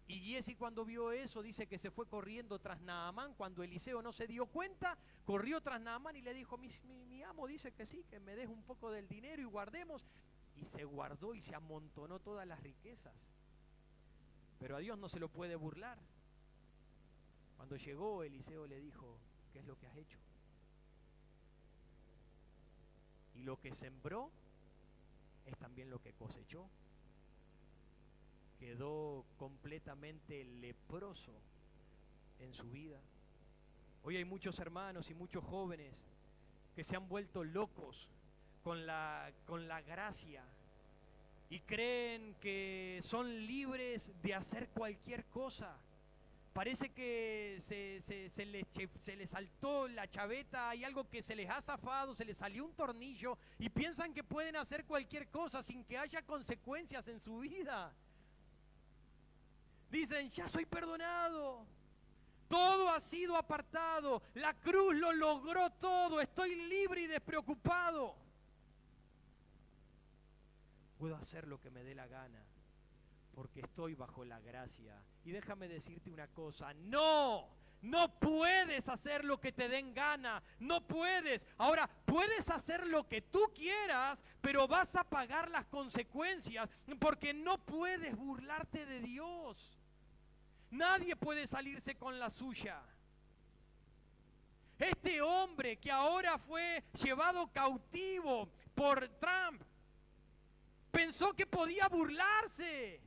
Y Giesi cuando vio eso dice que se fue corriendo tras Naamán. Cuando Eliseo no se dio cuenta, corrió tras Naamán y le dijo, mi amo dice que sí, que me des un poco del dinero y guardemos. Y se guardó y se amontonó todas las riquezas. Pero a Dios no se lo puede burlar. Cuando llegó, Eliseo le dijo, ¿qué es lo que has hecho? Y lo que sembró es también lo que cosechó. Quedó completamente leproso en su vida. Hoy hay muchos hermanos y muchos jóvenes que se han vuelto locos con la gracia y creen que son libres de hacer cualquier cosa. Parece que se les saltó la chaveta, hay algo que se les ha zafado, se les salió un tornillo y piensan que pueden hacer cualquier cosa sin que haya consecuencias en su vida. Dicen, ya soy perdonado, todo ha sido apartado, la cruz lo logró todo, estoy libre y despreocupado. Puedo hacer lo que me dé la gana, porque estoy bajo la gracia. Y déjame decirte una cosa, no puedes hacer lo que te den gana, no puedes. Ahora, puedes hacer lo que tú quieras, pero vas a pagar las consecuencias, porque no puedes burlarte de Dios. Nadie puede salirse con la suya. Este hombre que ahora fue llevado cautivo por Trump, pensó que podía burlarse.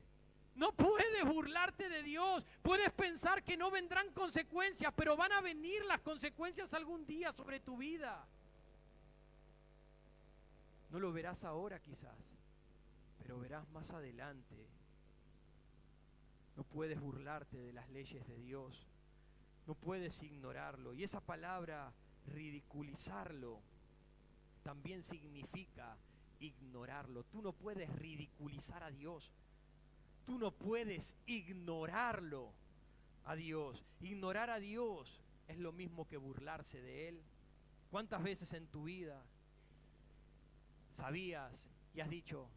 No puedes burlarte de Dios. Puedes pensar que no vendrán consecuencias, pero van a venir las consecuencias algún día sobre tu vida. No lo verás ahora quizás, pero verás más adelante. No puedes burlarte de las leyes de Dios. No puedes ignorarlo. Y esa palabra, ridiculizarlo, también significa ignorarlo. Tú no puedes ridiculizar a Dios. Tú no puedes ignorarlo a Dios. Ignorar a Dios es lo mismo que burlarse de Él. ¿Cuántas veces en tu vida sabías y has dicho,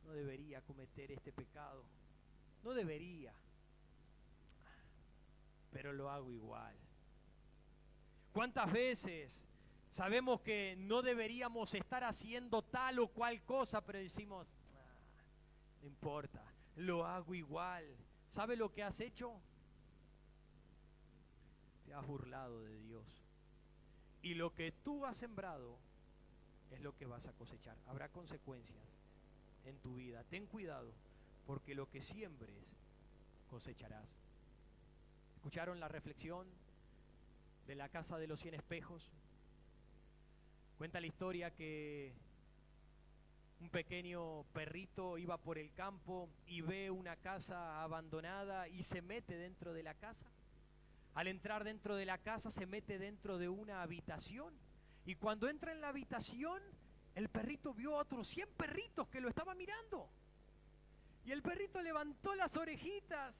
no debería cometer este pecado, no debería, pero lo hago igual. ¿Cuántas veces sabemos que no deberíamos estar haciendo tal o cual cosa, pero decimos, no importa, lo hago igual? ¿Sabe lo que has hecho? Te has burlado de Dios. Y lo que tú has sembrado es lo que vas a cosechar. Habrá consecuencias en tu vida. Ten cuidado, porque lo que siembres, cosecharás. ¿Escucharon la reflexión de la casa de los 100 espejos? Cuenta la historia que un pequeño perrito iba por el campo y ve una casa abandonada y se mete dentro de la casa. Al entrar dentro de la casa se mete dentro de una habitación. Y cuando entra en la habitación, el perrito vio a otros 100 perritos que lo estaban mirando. Y el perrito levantó las orejitas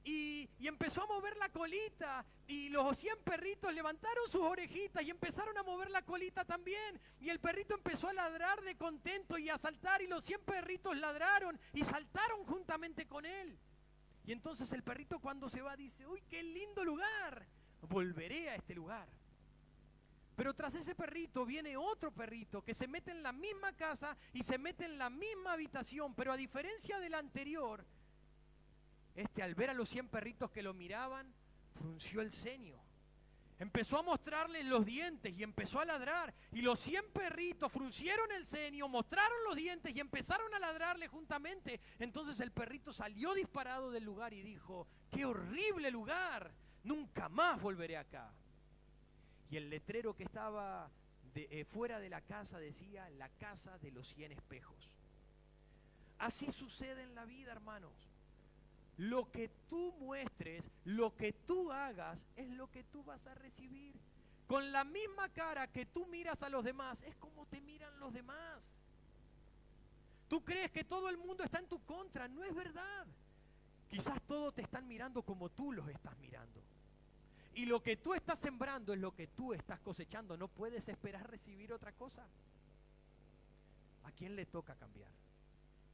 y empezó a mover la colita. Y los 100 perritos levantaron sus orejitas y empezaron a mover la colita también. Y el perrito empezó a ladrar de contento y a saltar. Y los 100 perritos ladraron y saltaron juntamente con él. Y entonces el perrito cuando se va dice, uy, qué lindo lugar, volveré a este lugar. Pero tras ese perrito viene otro perrito que se mete en la misma casa y se mete en la misma habitación, pero a diferencia del anterior, al ver a los 100 perritos que lo miraban, frunció el ceño. Empezó a mostrarles los dientes y empezó a ladrar. Y los 100 perritos fruncieron el ceño, mostraron los dientes y empezaron a ladrarle juntamente. Entonces el perrito salió disparado del lugar y dijo, ¡qué horrible lugar! Nunca más volveré acá. Y el letrero que estaba fuera de la casa decía, la casa de los 100 espejos. Así sucede en la vida, hermanos. Lo que tú muestres, lo que tú hagas, es lo que tú vas a recibir. Con la misma cara que tú miras a los demás, es como te miran los demás. Tú crees que todo el mundo está en tu contra, no es verdad. Quizás todos te están mirando como tú los estás mirando. Y lo que tú estás sembrando es lo que tú estás cosechando. No puedes esperar recibir otra cosa. ¿A quién le toca cambiar?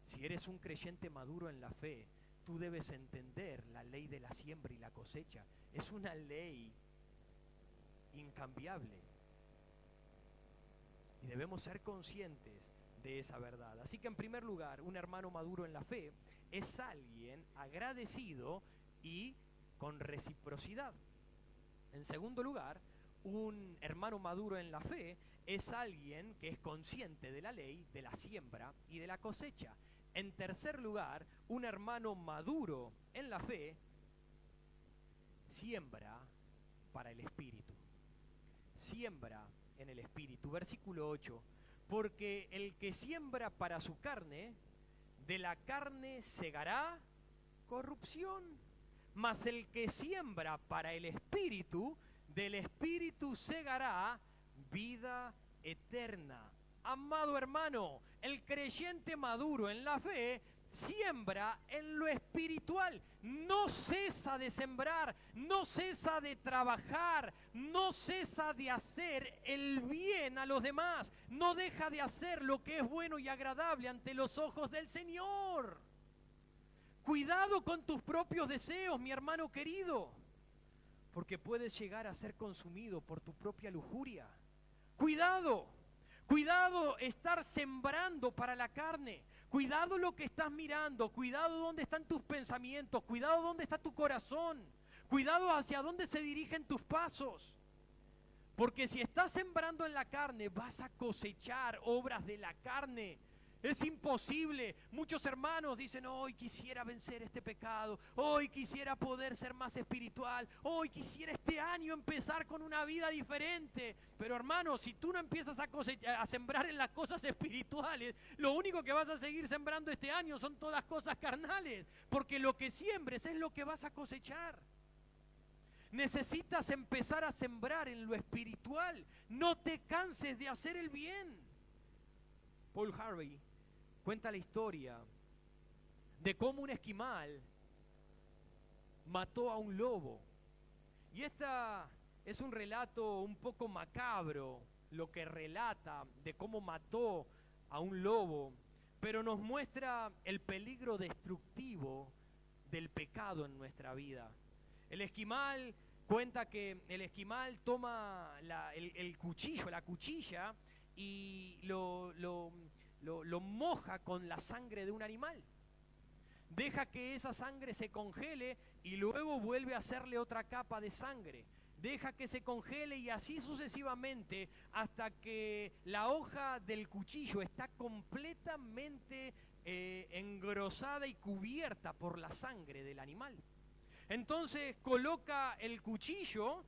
Si eres un creyente maduro en la fe, tú debes entender la ley de la siembra y la cosecha. Es una ley incambiable. Y debemos ser conscientes de esa verdad. Así que en primer lugar, un hermano maduro en la fe es alguien agradecido y con reciprocidad. En segundo lugar, un hermano maduro en la fe es alguien que es consciente de la ley, de la siembra y de la cosecha. En tercer lugar, un hermano maduro en la fe siembra para el Espíritu. Siembra en el Espíritu. Versículo 8. Porque el que siembra para su carne, de la carne segará corrupción. Mas el que siembra para el Espíritu, del Espíritu segará vida eterna. Amado hermano, el creyente maduro en la fe siembra en lo espiritual. No cesa de sembrar, no cesa de trabajar, no cesa de hacer el bien a los demás. No deja de hacer lo que es bueno y agradable ante los ojos del Señor. Cuidado con tus propios deseos, mi hermano querido, porque puedes llegar a ser consumido por tu propia lujuria. Cuidado. Cuidado estar sembrando para la carne. Cuidado lo que estás mirando. Cuidado dónde están tus pensamientos. Cuidado dónde está tu corazón. Cuidado hacia dónde se dirigen tus pasos. Porque si estás sembrando en la carne, vas a cosechar obras de la carne. Es imposible. Muchos hermanos dicen, hoy quisiera vencer este pecado, hoy quisiera poder ser más espiritual, hoy quisiera este año empezar con una vida diferente. Pero hermano, si tú no empiezas a sembrar en las cosas espirituales, lo único que vas a seguir sembrando este año son todas cosas carnales, porque lo que siembres es lo que vas a cosechar. Necesitas empezar a sembrar en lo espiritual. No te canses de hacer el bien. Paul Harvey cuenta la historia de cómo un esquimal mató a un lobo. Y esta es un relato un poco macabro, lo que relata de cómo mató a un lobo, pero nos muestra el peligro destructivo del pecado en nuestra vida. El esquimal cuenta que el esquimal toma el cuchillo, la cuchilla, y lo moja con la sangre de un animal. Deja que esa sangre se congele y luego vuelve a hacerle otra capa de sangre. Deja que se congele y así sucesivamente hasta que la hoja del cuchillo está completamente engrosada y cubierta por la sangre del animal. Entonces coloca el cuchillo,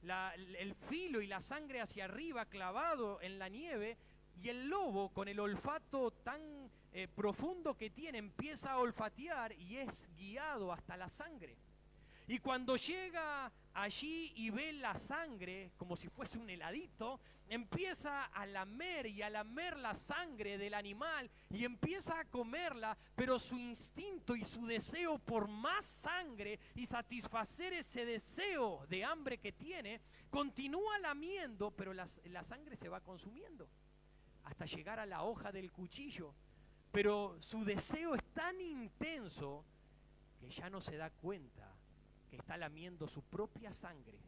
el filo y la sangre hacia arriba clavado en la nieve, y el lobo, con el olfato tan profundo que tiene, empieza a olfatear y es guiado hasta la sangre. Y cuando llega allí y ve la sangre, como si fuese un heladito, empieza a lamer y a lamer la sangre del animal y empieza a comerla, pero su instinto y su deseo por más sangre y satisfacer ese deseo de hambre que tiene, continúa lamiendo, pero la sangre se va consumiendo hasta llegar a la hoja del cuchillo. Pero su deseo es tan intenso que ya no se da cuenta que está lamiendo su propia sangre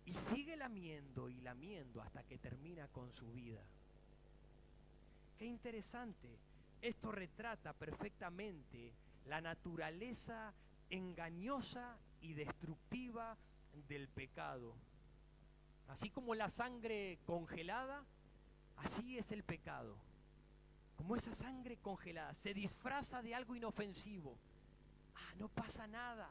y sigue lamiendo y lamiendo hasta que termina con su vida. Qué interesante. Esto retrata perfectamente la naturaleza engañosa y destructiva del pecado. Así como la sangre congelada, así es el pecado. Como esa sangre congelada se disfraza de algo inofensivo. No pasa nada.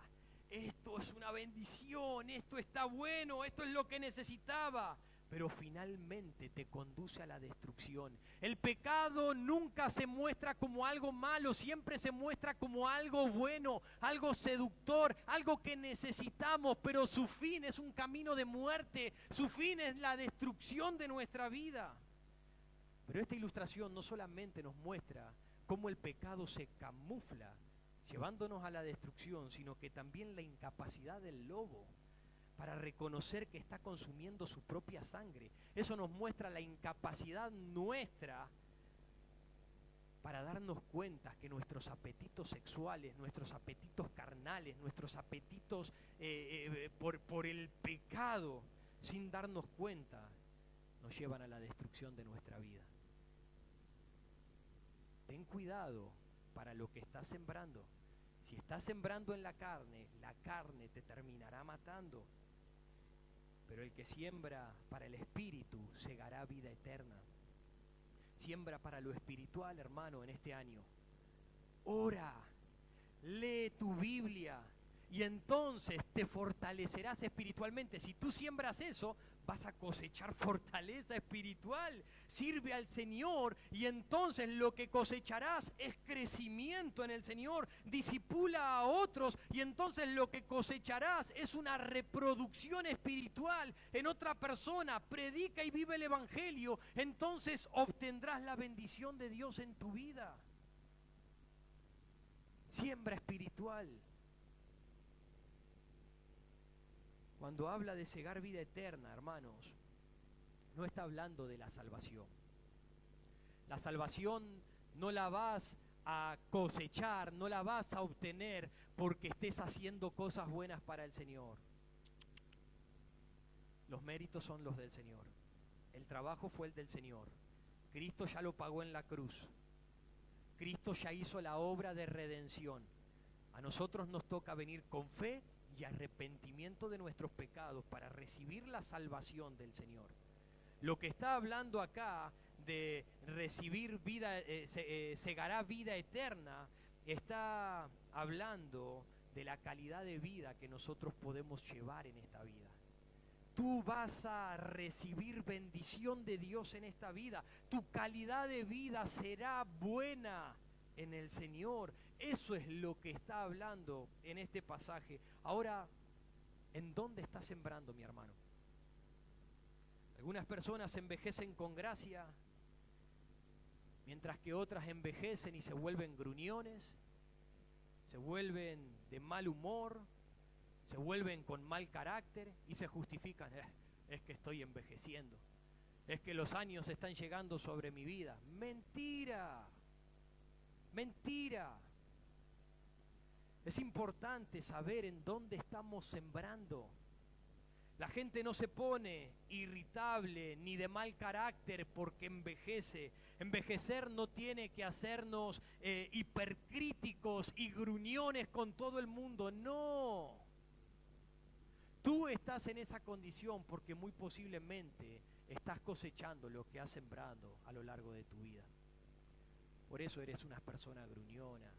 Esto es una bendición, esto está bueno, esto es lo que necesitaba. Pero finalmente te conduce a la destrucción. El pecado nunca se muestra como algo malo, siempre se muestra como algo bueno, algo seductor, algo que necesitamos, pero su fin es un camino de muerte, su fin es la destrucción de nuestra vida. Pero esta ilustración no solamente nos muestra cómo el pecado se camufla, llevándonos a la destrucción, sino que también la incapacidad del lobo para reconocer que está consumiendo su propia sangre. Eso nos muestra la incapacidad nuestra para darnos cuenta que nuestros apetitos sexuales, nuestros apetitos carnales, nuestros apetitos por el pecado, sin darnos cuenta, nos llevan a la destrucción de nuestra vida. Ten cuidado para lo que estás sembrando. Si estás sembrando en la carne te terminará matando. Pero el que siembra para el espíritu segará vida eterna. Siembra para lo espiritual, hermano, en este año. Ora, lee tu Biblia y entonces te fortalecerás espiritualmente. Si tú siembras eso, vas a cosechar fortaleza espiritual. Sirve al Señor y entonces lo que cosecharás es crecimiento en el Señor. Discipula a otros y entonces lo que cosecharás es una reproducción espiritual en otra persona. Predica y vive el Evangelio, entonces obtendrás la bendición de Dios en tu vida. Siembra espiritual. Cuando habla de cegar vida eterna, hermanos, no está hablando de la salvación. La salvación no la vas a cosechar, no la vas a obtener porque estés haciendo cosas buenas para el Señor. Los méritos son los del Señor. El trabajo fue el del Señor. Cristo ya lo pagó en la cruz. Cristo ya hizo la obra de redención. A nosotros nos toca venir con fe y arrepentimiento de nuestros pecados para recibir la salvación del Señor. Lo que está hablando acá de recibir vida, segará vida eterna, está hablando de la calidad de vida que nosotros podemos llevar en esta vida. Tú vas a recibir bendición de Dios en esta vida. Tu calidad de vida será buena en el Señor. Eso es lo que está hablando en este pasaje. Ahora, ¿en dónde estás sembrando, mi hermano? Algunas personas envejecen con gracia, mientras que otras envejecen y se vuelven gruñones, se vuelven de mal humor, se vuelven con mal carácter y se justifican, es que estoy envejeciendo. Es que los años están llegando sobre mi vida. Mentira, mentira. Es importante saber en dónde estamos sembrando. La gente no se pone irritable ni de mal carácter porque envejece. Envejecer no tiene que hacernos hipercríticos y gruñones con todo el mundo. No. Tú estás en esa condición porque muy posiblemente estás cosechando lo que has sembrado a lo largo de tu vida. Por eso eres una persona gruñona,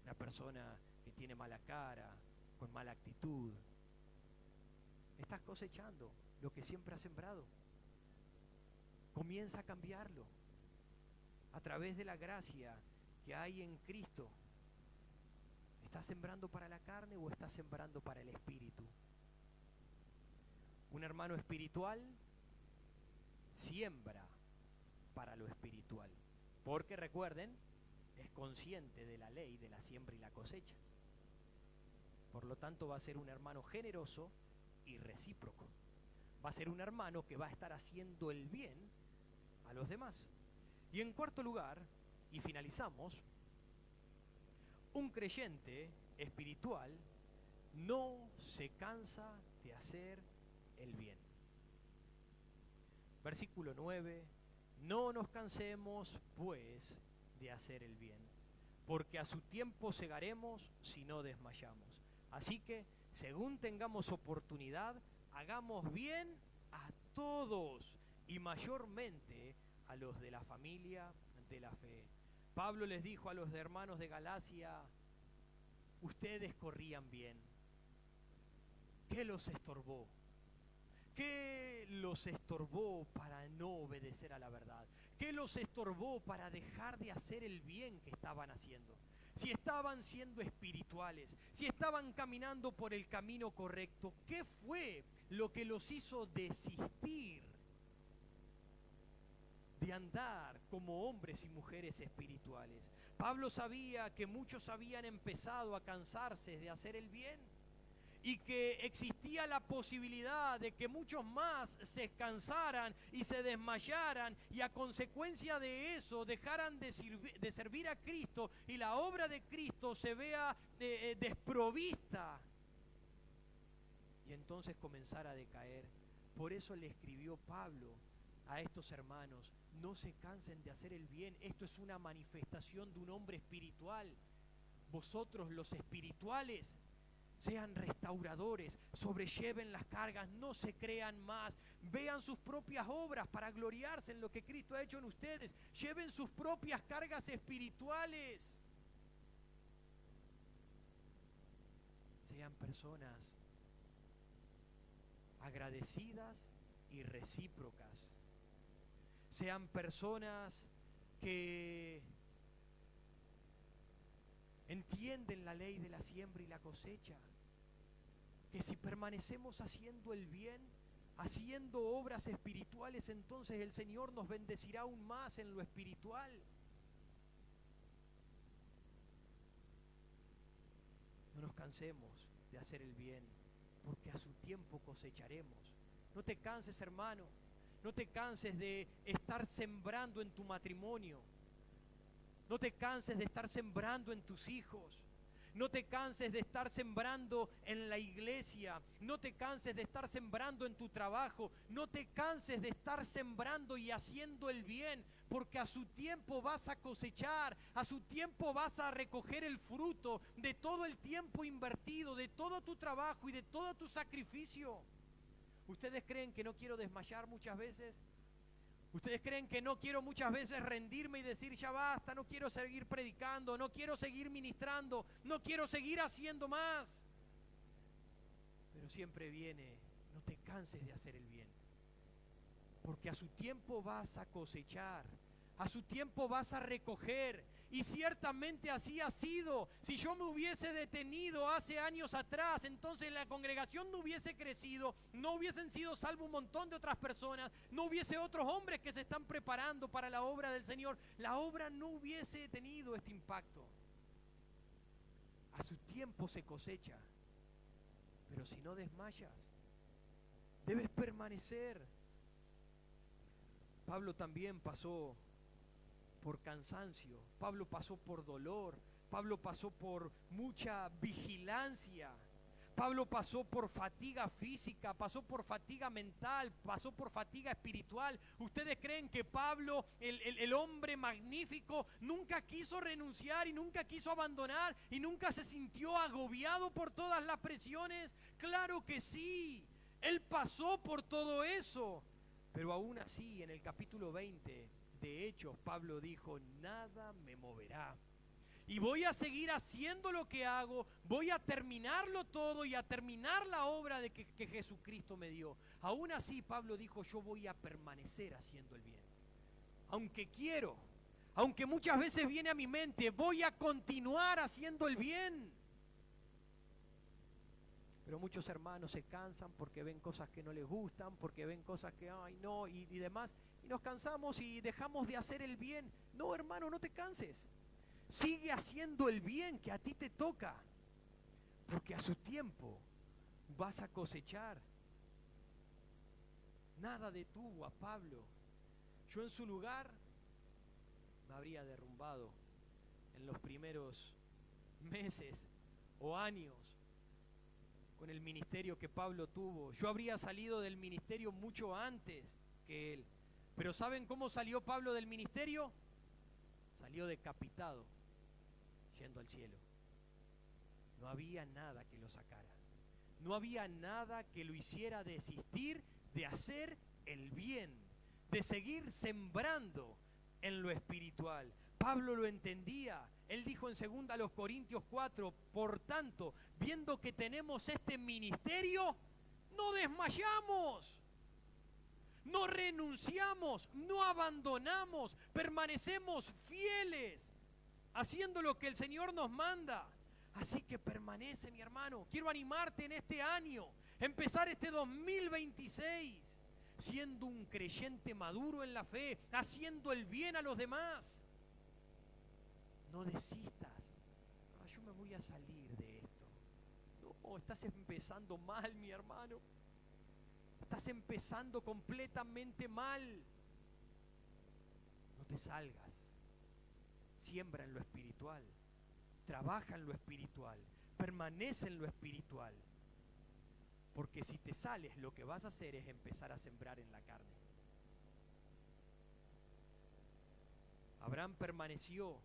una persona que tiene mala cara, con mala actitud. Estás cosechando lo que siempre has sembrado. Comienza a cambiarlo a través de la gracia que hay en Cristo. ¿Estás sembrando para la carne o estás sembrando para el espíritu? Un hermano espiritual siembra para lo espiritual, porque recuerden, es consciente de la ley de la siembra y la cosecha. Por lo tanto, va a ser un hermano generoso y recíproco. Va a ser un hermano que va a estar haciendo el bien a los demás. Y en cuarto lugar, y finalizamos, un creyente espiritual no se cansa de hacer el bien. Versículo 9, no nos cansemos pues de hacer el bien, porque a su tiempo segaremos si no desmayamos. Así que, según tengamos oportunidad, hagamos bien a todos y mayormente a los de la familia de la fe. Pablo les dijo a los hermanos de Galacia, ustedes corrían bien. ¿Qué los estorbó? ¿Qué los estorbó para no obedecer a la verdad? ¿Qué los estorbó para dejar de hacer el bien que estaban haciendo? Si estaban siendo espirituales, si estaban caminando por el camino correcto, ¿qué fue lo que los hizo desistir de andar como hombres y mujeres espirituales? Pablo sabía que muchos habían empezado a cansarse de hacer el bien y que existía la posibilidad de que muchos más se cansaran y se desmayaran y a consecuencia de eso dejaran de servir a Cristo y la obra de Cristo se vea desprovista y entonces comenzara a decaer. Por eso le escribió Pablo a estos hermanos, no se cansen de hacer el bien, esto es una manifestación de un hombre espiritual. Vosotros los espirituales, sean restauradores, sobrelleven las cargas, no se crean más, vean sus propias obras para gloriarse en lo que Cristo ha hecho en ustedes, lleven sus propias cargas espirituales. Sean personas agradecidas y recíprocas. Sean personas que entienden la ley de la siembra y la cosecha, que si permanecemos haciendo el bien, haciendo obras espirituales, entonces el Señor nos bendecirá aún más en lo espiritual. No nos cansemos de hacer el bien, porque a su tiempo cosecharemos. No te canses, hermano, no te canses de estar sembrando en tu matrimonio. No te canses de estar sembrando en tus hijos. No te canses de estar sembrando en la iglesia. No te canses de estar sembrando en tu trabajo. No te canses de estar sembrando y haciendo el bien, porque a su tiempo vas a cosechar, a su tiempo vas a recoger el fruto de todo el tiempo invertido, de todo tu trabajo y de todo tu sacrificio. ¿Ustedes creen que no quiero desmayar muchas veces? ¿Ustedes creen que no quiero muchas veces rendirme y decir ya basta, no quiero seguir predicando, no quiero seguir ministrando, no quiero seguir haciendo más? Pero siempre viene, no te canses de hacer el bien, porque a su tiempo vas a cosechar, a su tiempo vas a recoger, y ciertamente así ha sido. Si yo me hubiese detenido hace años atrás, entonces la congregación no hubiese crecido, no hubiesen sido salvos un montón de otras personas, no hubiese otros hombres que se están preparando para la obra del Señor, la obra no hubiese tenido este impacto. A su tiempo se cosecha, pero si no desmayas, debes permanecer. Pablo también pasó por cansancio, Pablo pasó por dolor, Pablo pasó por mucha vigilancia, Pablo pasó por fatiga física, pasó por fatiga mental, pasó por fatiga espiritual. ¿Ustedes creen que Pablo, el hombre magnífico, nunca quiso renunciar y nunca quiso abandonar y nunca se sintió agobiado por todas las presiones? Claro que sí, él pasó por todo eso. Pero aún así, en el capítulo 20 de Hechos, Pablo dijo, nada me moverá. Y voy a seguir haciendo lo que hago, voy a terminarlo todo y a terminar la obra de que Jesucristo me dio. Aún así, Pablo dijo, yo voy a permanecer haciendo el bien. Aunque quiero, aunque muchas veces viene a mi mente, voy a continuar haciendo el bien. Pero muchos hermanos se cansan porque ven cosas que no les gustan, porque ven cosas que, ay no, y demás. Y nos cansamos y dejamos de hacer el bien. No, hermano, no te canses. Sigue haciendo el bien que a ti te toca, porque a su tiempo vas a cosechar. Nada detuvo a Pablo. Yo en su lugar me habría derrumbado en los primeros meses o años con el ministerio que Pablo tuvo. Yo habría salido del ministerio mucho antes que él. Pero ¿saben cómo salió Pablo del ministerio? Salió decapitado, yendo al cielo. No había nada que lo sacara. No había nada que lo hiciera desistir de hacer el bien, de seguir sembrando en lo espiritual. Pablo lo entendía. Él dijo en 2 Corintios 4, por tanto, viendo que tenemos este ministerio, no desmayamos. No renunciamos, no abandonamos, permanecemos fieles, haciendo lo que el Señor nos manda. Así que permanece, mi hermano. Quiero animarte en este año, empezar este 2026, siendo un creyente maduro en la fe, haciendo el bien a los demás. No desistas. Yo me voy a salir de esto. No, estás empezando mal, mi hermano. Estás empezando completamente mal. No te salgas. Siembra en lo espiritual. Trabaja en lo espiritual. Permanece en lo espiritual. Porque si te sales, lo que vas a hacer es empezar a sembrar en la carne. Abraham permaneció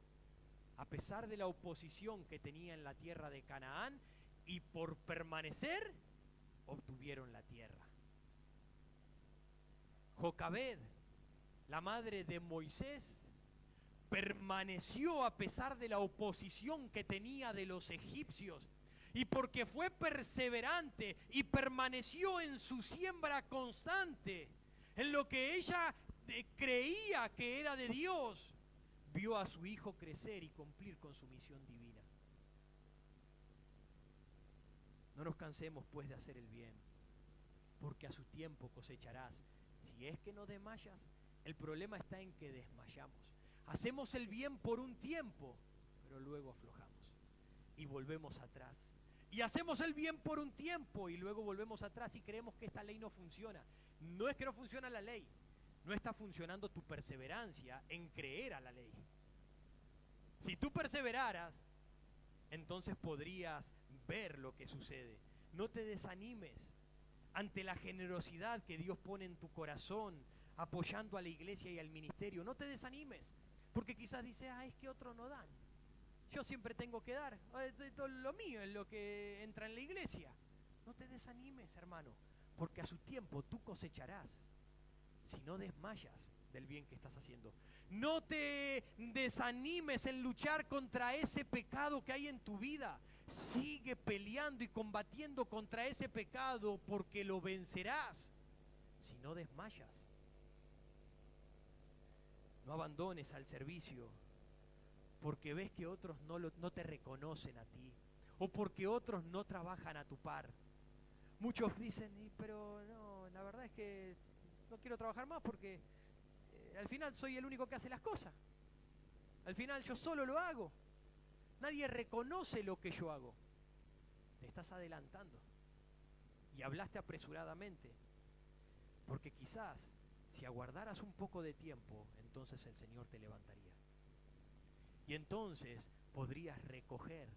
a pesar de la oposición que tenía en la tierra de Canaán, y por permanecer obtuvieron la tierra. Jocabed, la madre de Moisés, permaneció a pesar de la oposición que tenía de los egipcios, y porque fue perseverante y permaneció en su siembra constante, en lo que ella creía que era de Dios, vio a su hijo crecer y cumplir con su misión divina. No nos cansemos pues de hacer el bien, porque a su tiempo cosecharás. Si es que no desmayas, el problema está en que desmayamos. Hacemos el bien por un tiempo, pero luego aflojamos y volvemos atrás. Y hacemos el bien por un tiempo y luego volvemos atrás y creemos que esta ley no funciona. No es que no funciona la ley, no está funcionando tu perseverancia en creer a la ley. Si tú perseveraras, entonces podrías ver lo que sucede. No te desanimes ante la generosidad que Dios pone en tu corazón, apoyando a la iglesia y al ministerio. No te desanimes, porque quizás dices, es que otros no dan. Yo siempre tengo que dar. Lo mío es lo que entra en la iglesia. No te desanimes, hermano, porque a su tiempo tú cosecharás, si no desmayas del bien que estás haciendo. No te desanimes en luchar contra ese pecado que hay en tu vida. Sigue peleando y combatiendo contra ese pecado, porque lo vencerás si no desmayas. No abandones al servicio porque ves que otros no te reconocen a ti, o porque otros no trabajan a tu par. Muchos dicen, pero no, la verdad es que no quiero trabajar más porque al final soy el único que hace las cosas. Al final yo solo lo hago. Nadie reconoce lo que yo hago. Te estás adelantando y hablaste apresuradamente, porque quizás Si aguardaras un poco de tiempo, entonces el Señor te levantaría. Y entonces podrías recoger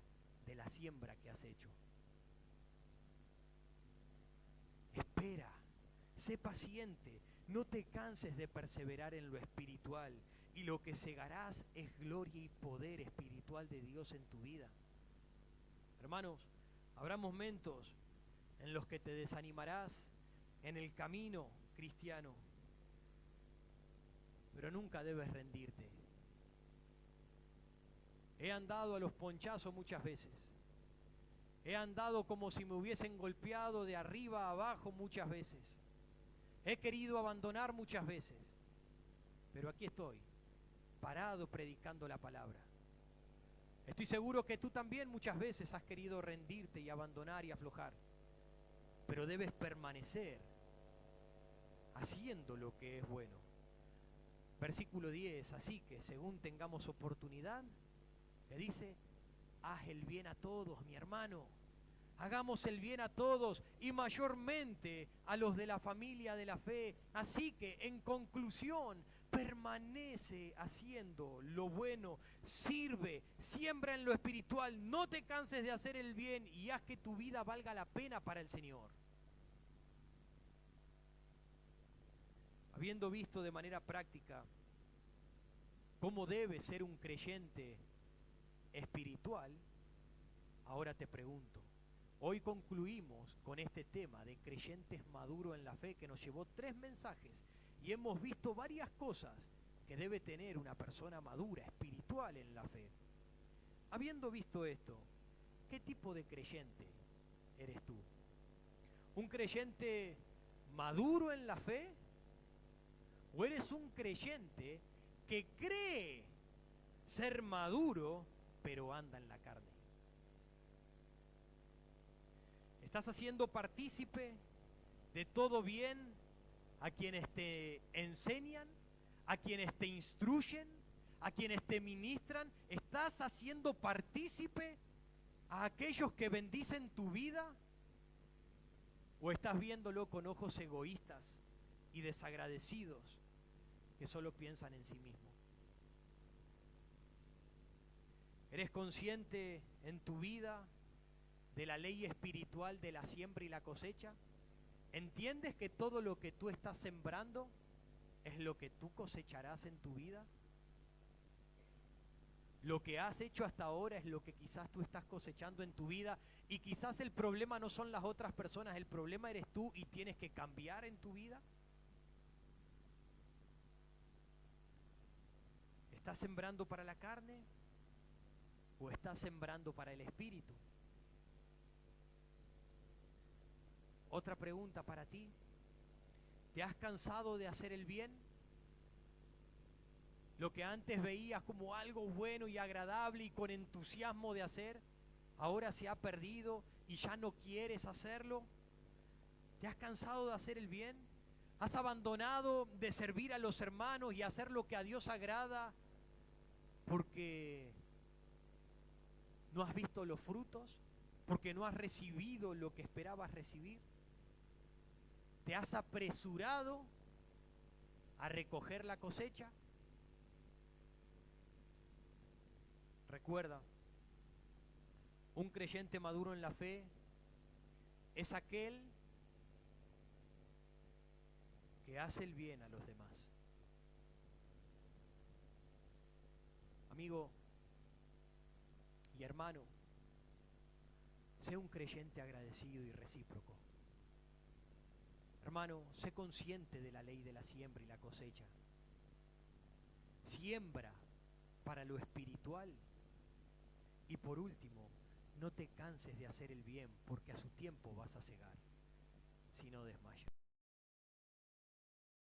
de la siembra que has hecho. Espera, sé paciente, no te canses de perseverar en lo espiritual, y lo que segarás es gloria y poder espiritual de Dios en tu vida. Hermanos, habrá momentos en los que te desanimarás en el camino cristiano, pero nunca debes rendirte. He andado a los ponchazos muchas veces. He andado como si me hubiesen golpeado de arriba a abajo muchas veces. He querido abandonar muchas veces, pero aquí estoy, parado predicando la palabra. Estoy seguro que tú también muchas veces has querido rendirte y abandonar y aflojar, pero debes permanecer haciendo lo que es bueno. Versículo 10, así que según tengamos oportunidad, que dice, haz el bien a todos, mi hermano. Hagamos el bien a todos y mayormente a los de la familia de la fe. Así que, en conclusión, permanece haciendo lo bueno, sirve, siembra en lo espiritual, no te canses de hacer el bien y haz que tu vida valga la pena para el Señor. Habiendo visto de manera práctica cómo debe ser un creyente espiritual, ahora te pregunto, hoy concluimos con este tema de creyentes maduros en la fe que nos llevó 3 mensajes y hemos visto varias cosas que debe tener una persona madura, espiritual en la fe. Habiendo visto esto, ¿qué tipo de creyente eres tú? ¿Un creyente maduro en la fe? ¿O eres un creyente que cree ser maduro, pero anda en la carne? ¿Estás haciendo partícipe de todo bien a quienes te enseñan, a quienes te instruyen, a quienes te ministran? ¿Estás haciendo partícipe a aquellos que bendicen tu vida? ¿O estás viéndolo con ojos egoístas y desagradecidos que solo piensan en sí mismos? ¿Eres consciente en tu vida de la ley espiritual de la siembra y la cosecha? ¿Entiendes que todo lo que tú estás sembrando es lo que tú cosecharás en tu vida? Lo que has hecho hasta ahora es lo que quizás tú estás cosechando en tu vida, y quizás el problema no son las otras personas, el problema eres tú y tienes que cambiar en tu vida. ¿Estás sembrando para la carne o estás sembrando para el espíritu? Otra pregunta para ti. ¿Te has cansado de hacer el bien? Lo que antes veías como algo bueno y agradable y con entusiasmo de hacer, ahora se ha perdido y ya no quieres hacerlo. ¿Te has cansado de hacer el bien? ¿Has abandonado de servir a los hermanos y hacer lo que a Dios agrada porque no has visto los frutos? ¿Porque no has recibido lo que esperabas recibir? ¿Te has apresurado a recoger la cosecha? Recuerda, un creyente maduro en la fe es aquel que hace el bien a los demás. Amigo y hermano, sé un creyente agradecido y recíproco. Hermano, sé consciente de la ley de la siembra y la cosecha. Siembra para lo espiritual. Y por último, no te canses de hacer el bien, porque a su tiempo vas a cegar, si no desmayas.